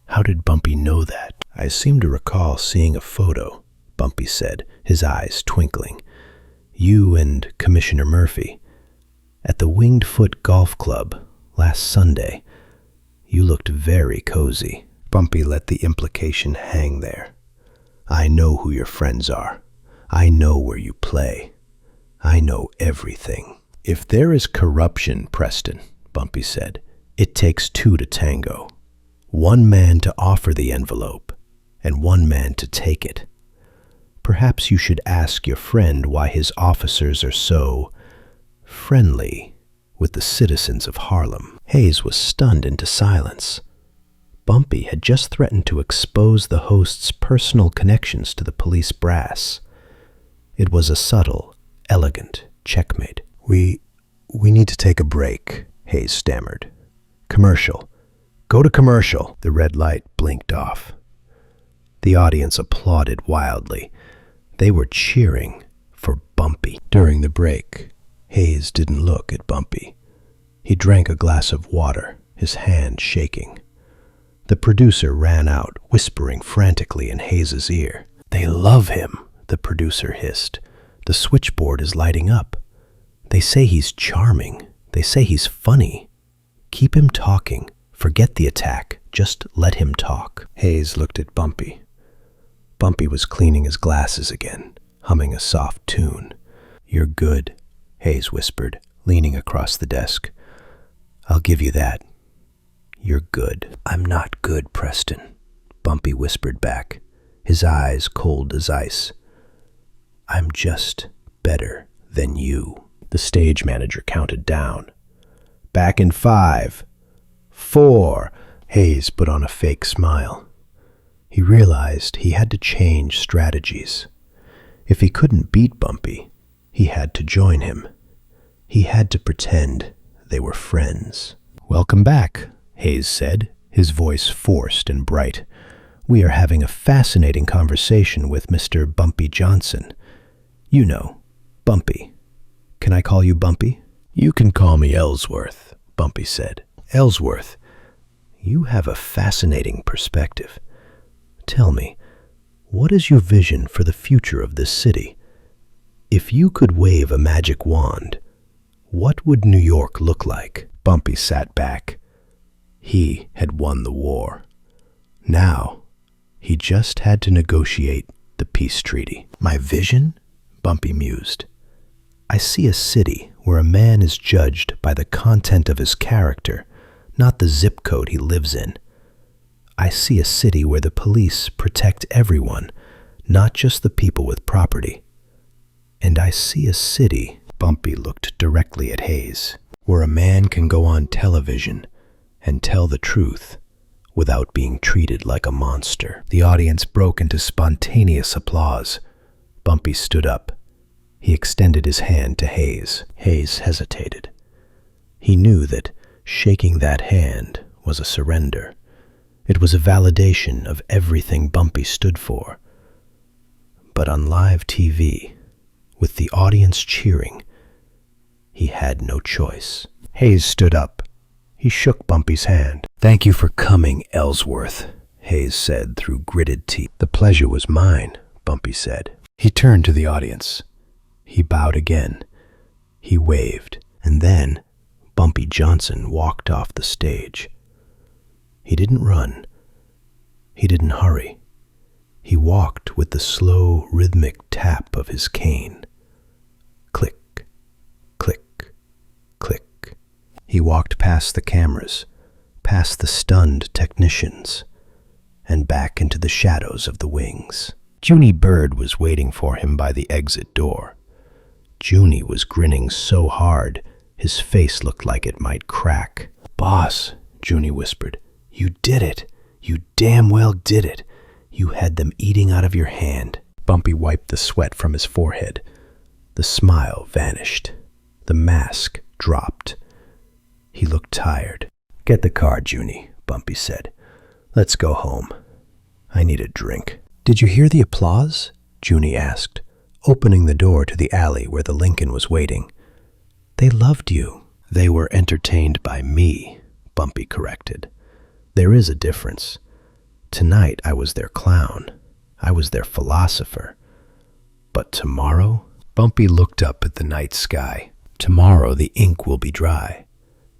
How did Bumpy know that? "I seem to recall seeing a photo," Bumpy said, his eyes twinkling. "You and Commissioner Murphy at the Winged Foot Golf Club last Sunday. You looked very cozy." Bumpy let the implication hang there. "I know who your friends are. I know where you play. I know everything." "If there is corruption, Preston," Bumpy said, "it takes two to tango. One man to offer the envelope, and one man to take it. Perhaps you should ask your friend why his officers are so friendly with the citizens of Harlem." Hayes was stunned into silence. Bumpy had just threatened to expose the host's personal connections to the police brass. It was a subtle, elegant checkmate. We need to take a break," Hayes stammered. "Commercial. Go to commercial." The red light blinked off. The audience applauded wildly. They were cheering for Bumpy. During the break, Hayes didn't look at Bumpy. He drank a glass of water, his hand shaking. The producer ran out, whispering frantically in Hayes's ear. "They love him," the producer hissed. "The switchboard is lighting up. They say he's charming. They say he's funny. Keep him talking. Forget the attack. Just let him talk." Hayes looked at Bumpy. Bumpy was cleaning his glasses again, humming a soft tune. "You're good," Hayes whispered, leaning across the desk. "I'll give you that. You're good." "I'm not good, Preston," Bumpy whispered back, his eyes cold as ice. "I'm just better than you." The stage manager counted down. "Back in 5, 4. Hayes put on a fake smile. He realized he had to change strategies. If he couldn't beat Bumpy, he had to join him. He had to pretend they were friends. "Welcome back," Hayes said, his voice forced and bright. "We are having a fascinating conversation with Mr. Bumpy Johnson. You know, Bumpy. Can I call you Bumpy?" "You can call me Ellsworth," Bumpy said. "Ellsworth, you have a fascinating perspective. Tell me, what is your vision for the future of this city? If you could wave a magic wand, what would New York look like?" Bumpy sat back. He had won the war. Now, he just had to negotiate the peace treaty. "My vision?" Bumpy mused. "I see a city where a man is judged by the content of his character, not the zip code he lives in. I see a city where the police protect everyone, not just the people with property. And I see a city," Bumpy looked directly at Hayes, "where a man can go on television and tell the truth without being treated like a monster." The audience broke into spontaneous applause. Bumpy stood up. He extended his hand to Hayes. Hayes hesitated. He knew that shaking that hand was a surrender. It was a validation of everything Bumpy stood for. But on live TV, with the audience cheering, he had no choice. Hayes stood up. He shook Bumpy's hand. "Thank you for coming, Ellsworth," Hayes said through gritted teeth. "The pleasure was mine," Bumpy said. He turned to the audience. He bowed again. He waved. And then Bumpy Johnson walked off the stage. He didn't run. He didn't hurry. He walked with the slow, rhythmic tap of his cane. Click, click, click. He walked past the cameras, past the stunned technicians, and back into the shadows of the wings. Junie Bird was waiting for him by the exit door. Junie was grinning so hard, his face looked like it might crack. "Boss," Junie whispered, "you did it. You damn well did it. You had them eating out of your hand." Bumpy wiped the sweat from his forehead. The smile vanished. The mask dropped. He looked tired. "Get the car, Junie," Bumpy said. "Let's go home. I need a drink." "Did you hear the applause?" Junie asked, opening the door to the alley where the Lincoln was waiting. "They loved you." "They were entertained by me," Bumpy corrected. "There is a difference. Tonight I was their clown. I was their philosopher. But tomorrow?" Bumpy looked up at the night sky. "Tomorrow the ink will be dry.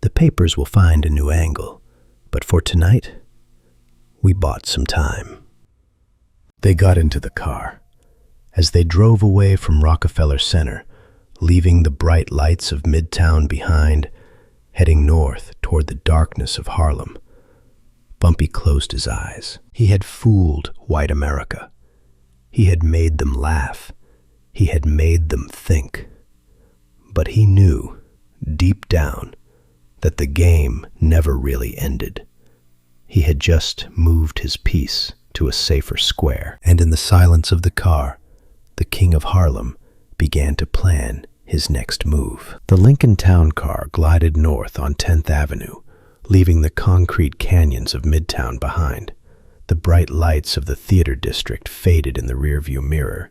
The papers will find a new angle. But for tonight, we bought some time." They got into the car. As they drove away from Rockefeller Center, leaving the bright lights of Midtown behind, heading north toward the darkness of Harlem, Bumpy closed his eyes. He had fooled white America. He had made them laugh. He had made them think. But he knew, deep down, that the game never really ended. He had just moved his piece to a safer square. And in the silence of the car, the King of Harlem began to plan his next move. The Lincoln Town car glided north on 10th Avenue, leaving the concrete canyons of Midtown behind. The bright lights of the theater district faded in the rearview mirror,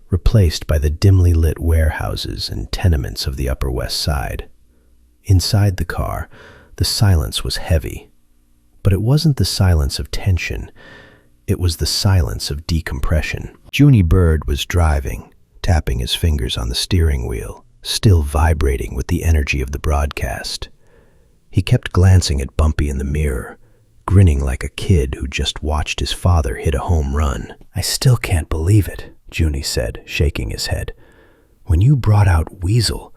replaced by the dimly lit warehouses and tenements of the Upper West Side. Inside the car, the silence was heavy. But it wasn't the silence of tension. It was the silence of decompression. Junie Bird was driving, tapping his fingers on the steering wheel, still vibrating with the energy of the broadcast. He kept glancing at Bumpy in the mirror, grinning like a kid who just watched his father hit a home run. "I still can't believe it," Junie said, shaking his head. "When you brought out Weasel,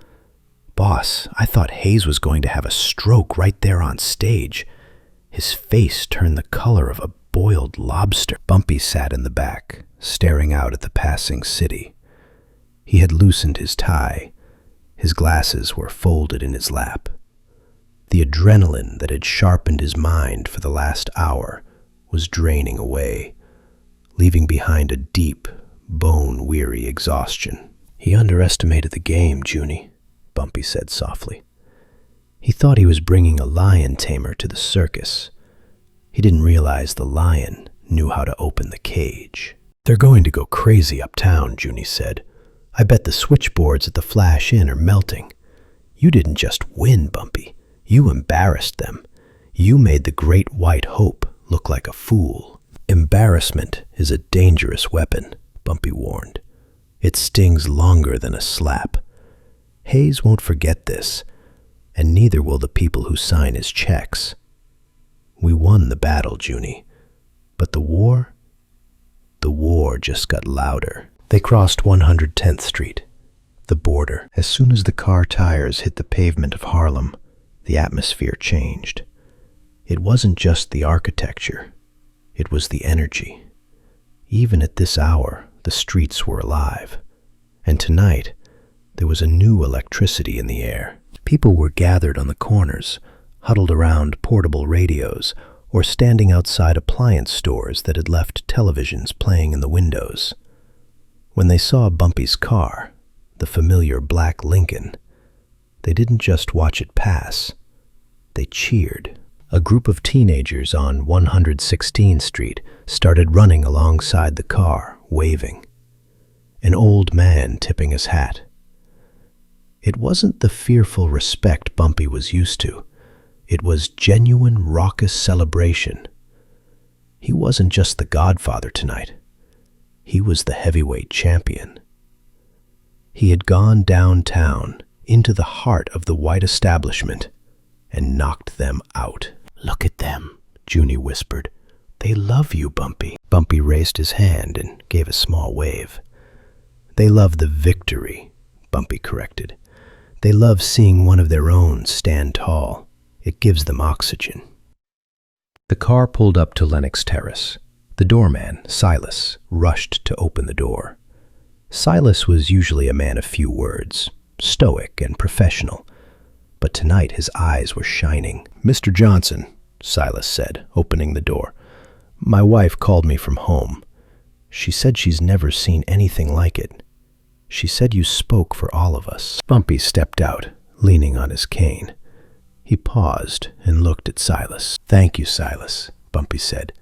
boss, I thought Hayes was going to have a stroke right there on stage. His face turned the color of a boiled lobster." Bumpy sat in the back, staring out at the passing city. He had loosened his tie. His glasses were folded in his lap. The adrenaline that had sharpened his mind for the last hour was draining away, leaving behind a deep, bone-weary exhaustion. "He underestimated the game, Junie," Bumpy said softly. "He thought he was bringing a lion tamer to the circus. He didn't realize the lion knew how to open the cage." "They're going to go crazy uptown," Junie said. "I bet the switchboards at the Flash Inn are melting. You didn't just win, Bumpy. You embarrassed them. You made the Great White Hope look like a fool." "Embarrassment is a dangerous weapon," Bumpy warned. "It stings longer than a slap. Hayes won't forget this, and neither will the people who sign his checks. We won the battle, Junie, but the war just got louder." They crossed 110th Street, the border. As soon as the car tires hit the pavement of Harlem, the atmosphere changed. It wasn't just the architecture, it was the energy. Even at this hour, the streets were alive. And tonight, there was a new electricity in the air. People were gathered on the corners, huddled around portable radios, or standing outside appliance stores that had left televisions playing in the windows. When they saw Bumpy's car, the familiar black Lincoln, they didn't just watch it pass, they cheered. A group of teenagers on 116th Street started running alongside the car, waving. an old man tipping his hat. It wasn't the fearful respect Bumpy was used to. It was genuine, raucous celebration. He wasn't just the godfather tonight. He was the heavyweight champion. He had gone downtown into the heart of the white establishment and knocked them out. "Look at them," Junie whispered. "They love you, Bumpy." Bumpy raised his hand and gave a small wave. "They love the victory," Bumpy corrected. "They love seeing one of their own stand tall. It gives them oxygen." The car pulled up to Lenox Terrace. The doorman, Silas, rushed to open the door. Silas was usually a man of few words, stoic and professional, but tonight his eyes were shining. "Mr. Johnson," Silas said, opening the door, "my wife called me from home. She said she's never seen anything like it. She said you spoke for all of us." Bumpy stepped out, leaning on his cane. He paused and looked at Silas. "Thank you, Silas," Bumpy said.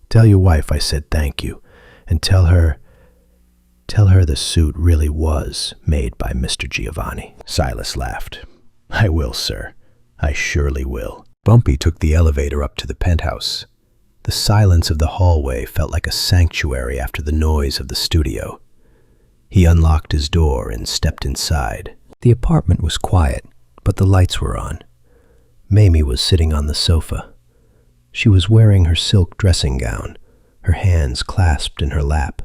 "Tell your wife I said thank you, and tell her the suit really was made by Mr. Giovanni." Silas laughed. "I will, sir. I surely will." Bumpy took the elevator up to the penthouse. The silence of the hallway felt like a sanctuary after the noise of the studio. He unlocked his door and stepped inside. The apartment was quiet, but the lights were on. Mamie was sitting on the sofa. She was wearing her silk dressing gown, her hands clasped in her lap.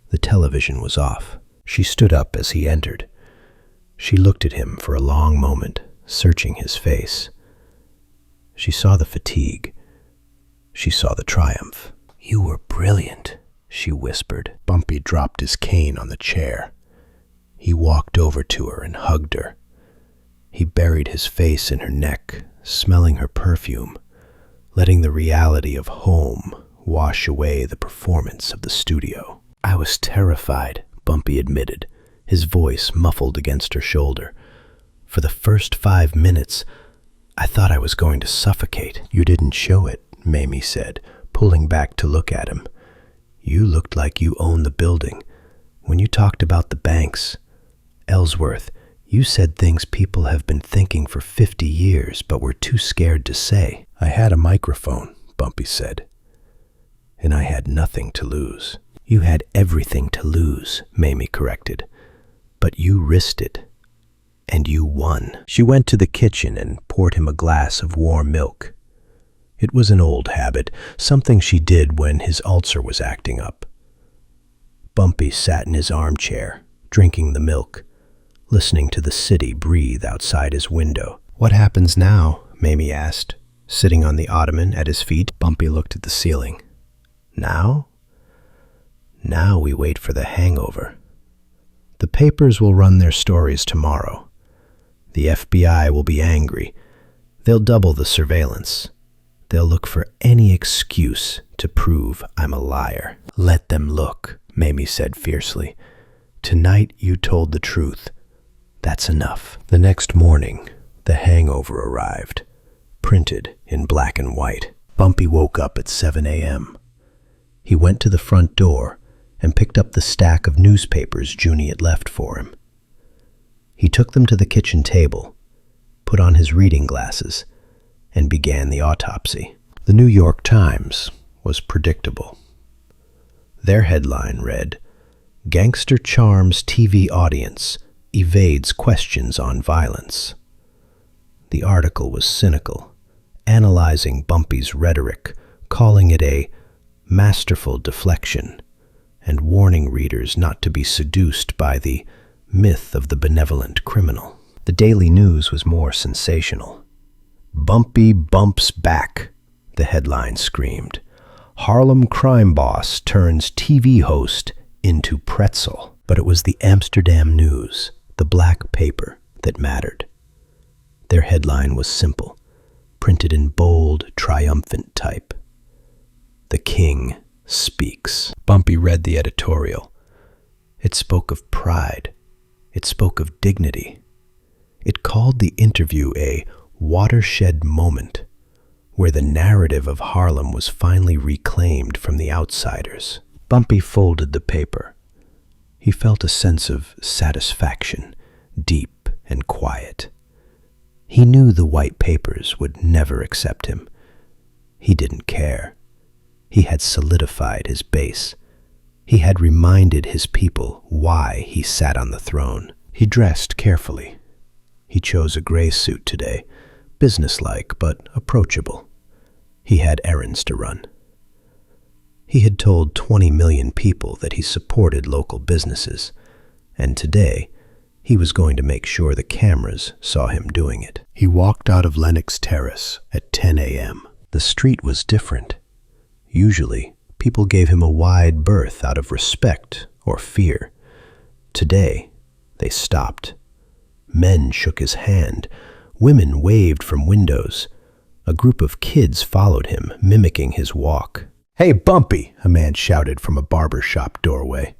The television was off. She stood up as he entered. She looked at him for a long moment, searching his face. She saw the fatigue. She saw the triumph. "You were brilliant," she whispered. Bumpy dropped his cane on the chair. He walked over to her and hugged her. He buried his face in her neck, smelling her perfume, letting the reality of home wash away the performance of the studio. "I was terrified," Bumpy admitted, his voice muffled against her shoulder. "For the first 5 minutes, I thought I was going to suffocate." "You didn't show it," Mamie said, pulling back to look at him. "You looked like you owned the building. When you talked about the banks, Ellsworth, you said things people have been thinking for 50 years but were too scared to say." "I had a microphone," Bumpy said, "and I had nothing to lose." "You had everything to lose," Mamie corrected, "but you risked it, and you won." She went to the kitchen and poured him a glass of warm milk. It was an old habit, something she did when his ulcer was acting up. Bumpy sat in his armchair, drinking the milk, listening to the city breathe outside his window. "What happens now?" Mamie asked, sitting on the ottoman at his feet. Bumpy looked at the ceiling. "Now? Now we wait for the hangover. The papers will run their stories tomorrow. The FBI will be angry. They'll double the surveillance. They'll look for any excuse to prove I'm a liar." "Let them look," Mamie said fiercely. "Tonight you told the truth. That's enough." The next morning, the hangover arrived, printed in black and white. Bumpy woke up at 7 a.m. He went to the front door and picked up the stack of newspapers Junie had left for him. He took them to the kitchen table, put on his reading glasses, and began the autopsy. The New York Times was predictable. Their headline read, "Gangster Charms TV Audience Evades Questions on Violence." The article was cynical, analyzing Bumpy's rhetoric, calling it a masterful deflection, and warning readers not to be seduced by the myth of the benevolent criminal. The Daily News was more sensational. "Bumpy bumps back," the headline screamed. "Harlem crime boss turns TV host into pretzel." But it was the Amsterdam News, the black paper, that mattered. Their headline was simple, printed in bold, triumphant type. "The King Speaks." Bumpy read the editorial. It spoke of pride. It spoke of dignity. It called the interview a watershed moment, where the narrative of Harlem was finally reclaimed from the outsiders. Bumpy folded the paper. He felt a sense of satisfaction, deep and quiet. He knew the white papers would never accept him. He didn't care. He had solidified his base. He had reminded his people why he sat on the throne. He dressed carefully. He chose a gray suit today, businesslike but approachable. He had errands to run. He had told 20 million people that he supported local businesses, and today he was going to make sure the cameras saw him doing it. He walked out of Lenox Terrace at 10 a.m. The street was different. Usually, people gave him a wide berth out of respect or fear. Today, they stopped. Men shook his hand. Women waved from windows. A group of kids followed him, mimicking his walk. "Hey, Bumpy," a man shouted from a barber shop doorway.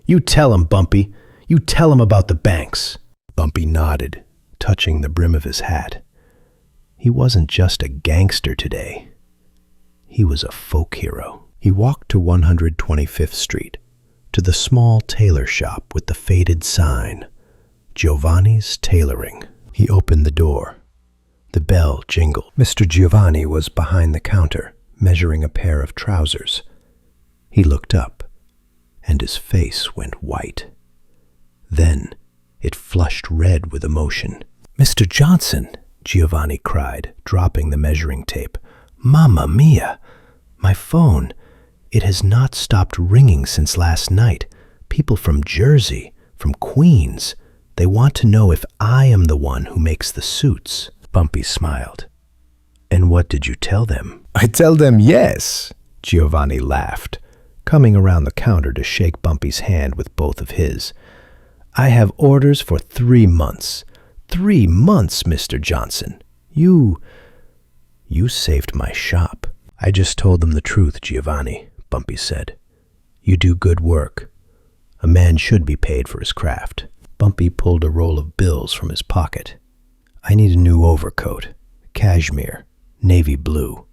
"You tell him, Bumpy. You tell him about the banks." Bumpy nodded, touching the brim of his hat. He wasn't just a gangster today. He was a folk hero. He walked to 125th Street, to the small tailor shop with the faded sign, Giovanni's Tailoring. He opened the door. The bell jingled. Mr. Giovanni was behind the counter, measuring a pair of trousers. He looked up, and his face went white. Then it flushed red with emotion. "Mr. Johnson," Giovanni cried, dropping the measuring tape. "Mamma mia! My phone. It has not stopped ringing since last night. People from Jersey, from Queens. They want to know if I am the one who makes the suits." Bumpy smiled. "And what did you tell them?" "I tell them yes," Giovanni laughed, coming around the counter to shake Bumpy's hand with both of his. "I have orders for 3 months. 3 months, Mr. Johnson. You saved my shop." "I just told them the truth, Giovanni," Bumpy said. "You do good work. A man should be paid for his craft." Bumpy pulled a roll of bills from his pocket. "I need a new overcoat, cashmere, navy blue,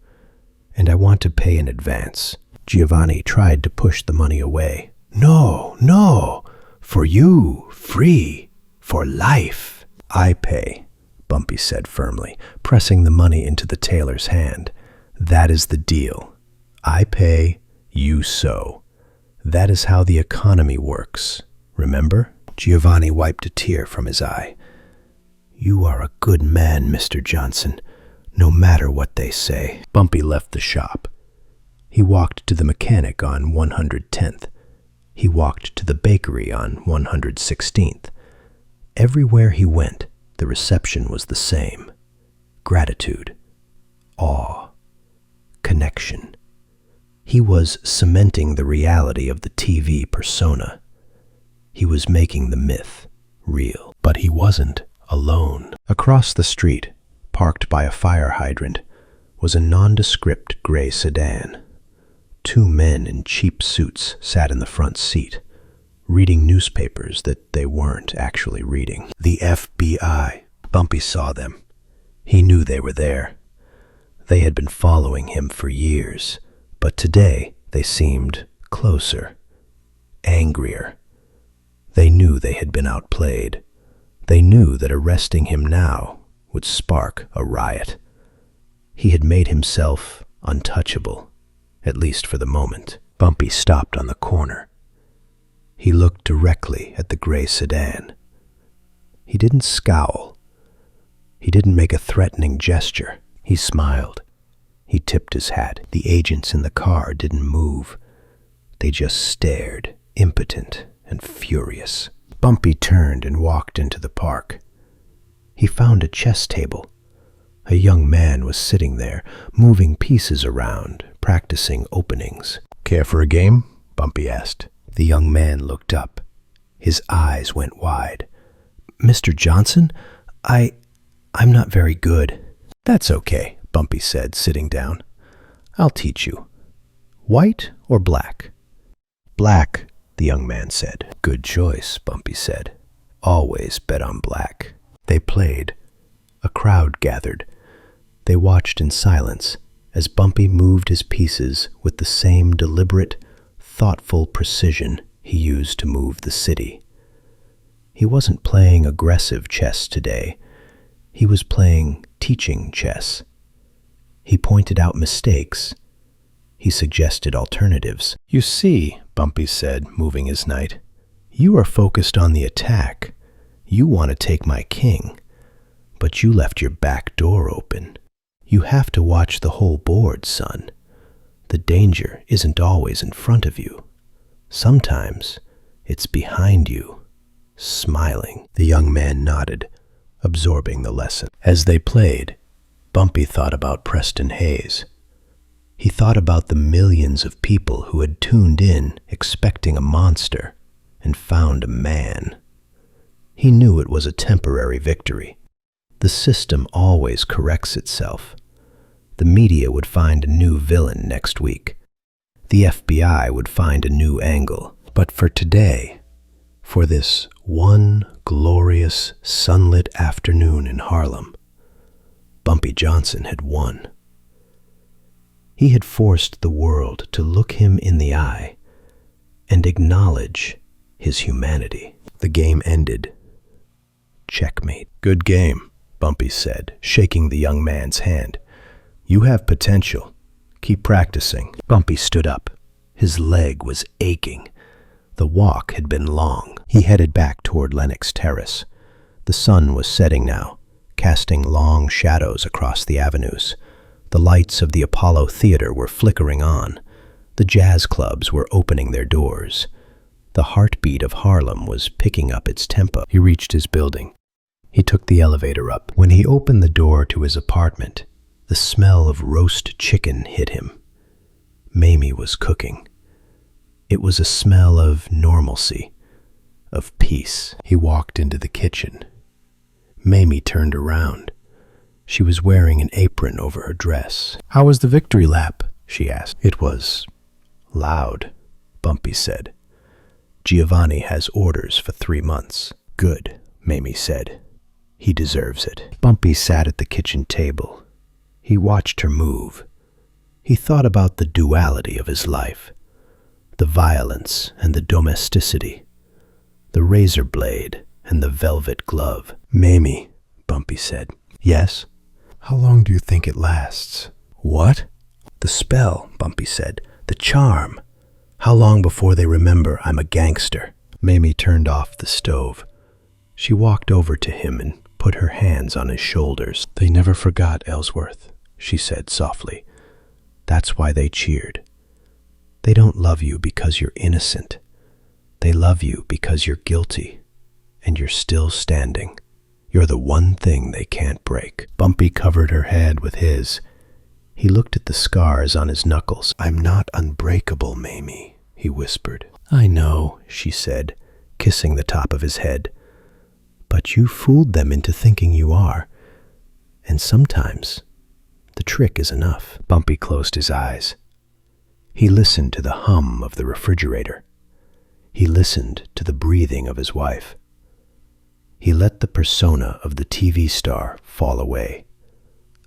and I want to pay in advance." Giovanni tried to push the money away. "No, no, for you, free, for life." "I pay," Bumpy said firmly, pressing the money into the tailor's hand. "That is the deal. I pay, you sew. That is how the economy works. Remember?" Giovanni wiped a tear from his eye. "You are a good man, Mr. Johnson, no matter what they say." Bumpy left the shop. He walked to the mechanic on 110th. He walked to the bakery on 116th. Everywhere he went, the reception was the same. Gratitude, awe, connection. He was cementing the reality of the TV persona. He was making the myth real. But he wasn't alone. Across the street, parked by a fire hydrant, was a nondescript gray sedan. 2 men in cheap suits sat in the front seat, reading newspapers that they weren't actually reading. The FBI. Bumpy saw them. He knew they were there. They had been following him for years, but today they seemed closer, angrier. They knew they had been outplayed. They knew that arresting him now would spark a riot. He had made himself untouchable, at least for the moment. Bumpy stopped on the corner. He looked directly at the gray sedan. He didn't scowl. He didn't make a threatening gesture. He smiled. He tipped his hat. The agents in the car didn't move. They just stared, impotent and furious. Bumpy turned and walked into the park. He found a chess table. A young man was sitting there, moving pieces around, practicing openings. "Care for a game?" Bumpy asked. The young man looked up. His eyes went wide. "Mr. Johnson, I'm not very good." "That's okay," Bumpy said, sitting down. "I'll teach you. White or black?" "Black," the young man said. "Good choice," Bumpy said. "Always bet on black." They played. A crowd gathered. They watched in silence as Bumpy moved his pieces with the same deliberate, thoughtful precision he used to move the city. He wasn't playing aggressive chess today. He was playing teaching chess. He pointed out mistakes. He suggested alternatives. "You see," Bumpy said, moving his knight, "you are focused on the attack. You want to take my king, but you left your back door open. You have to watch the whole board, son. The danger isn't always in front of you. Sometimes it's behind you." Smiling, the young man nodded, absorbing the lesson. As they played, Bumpy thought about Preston Hayes. He thought about the millions of people who had tuned in expecting a monster and found a man. He knew it was a temporary victory. The system always corrects itself. The media would find a new villain next week. The FBI would find a new angle. But for today, for this one glorious sunlit afternoon in Harlem, Bumpy Johnson had won. He had forced the world to look him in the eye and acknowledge his humanity. The game ended. Checkmate. "Good game," Bumpy said, shaking the young man's hand. "You have potential. Keep practicing." Bumpy stood up. His leg was aching. The walk had been long. He headed back toward Lenox Terrace. The sun was setting now, casting long shadows across the avenues. The lights of the Apollo Theater were flickering on. The jazz clubs were opening their doors. The heartbeat of Harlem was picking up its tempo. He reached his building. He took the elevator up. When he opened the door to his apartment, the smell of roast chicken hit him. Mamie was cooking. It was a smell of normalcy, of peace. He walked into the kitchen. Mamie turned around. She was wearing an apron over her dress. "How was the victory lap?" she asked. "It was loud," Bumpy said. "Giovanni has orders for 3 months." "Good," Mamie said. "He deserves it." Bumpy sat at the kitchen table. He watched her move. He thought about the duality of his life, the violence and the domesticity, the razor blade and the velvet glove. "Mamie," Bumpy said. "Yes?" "How long do you think it lasts?" "What?" "The spell," Bumpy said. "The charm. How long before they remember I'm a gangster?" Mamie turned off the stove. She walked over to him and put her hands on his shoulders. "They never forgot, Ellsworth," she said softly. "That's why they cheered. They don't love you because you're innocent. They love you because you're guilty, and you're still standing. You're the one thing they can't break." Bumpy covered her head with his. He looked at the scars on his knuckles. "I'm not unbreakable, Mamie," he whispered. "I know," she said, kissing the top of his head. "But you fooled them into thinking you are. And sometimes the trick is enough." Bumpy closed his eyes. He listened to the hum of the refrigerator. He listened to the breathing of his wife. He let the persona of the TV star fall away,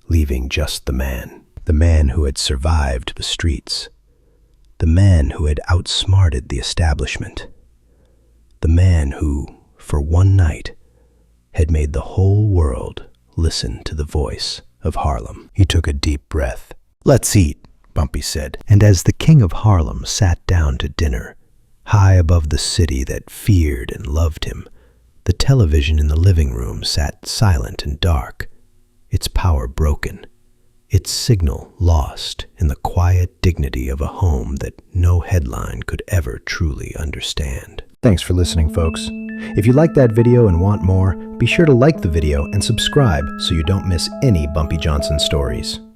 leaving just the man who had survived the streets, the man who had outsmarted the establishment, the man who, for one night, had made the whole world listen to the voice of Harlem. He took a deep breath. "Let's eat," Bumpy said. And as the king of Harlem sat down to dinner, high above the city that feared and loved him, the television in the living room sat silent and dark, its power broken, its signal lost in the quiet dignity of a home that no headline could ever truly understand. Thanks for listening, folks. If you liked that video and want more, be sure to like the video and subscribe so you don't miss any Bumpy Johnson stories.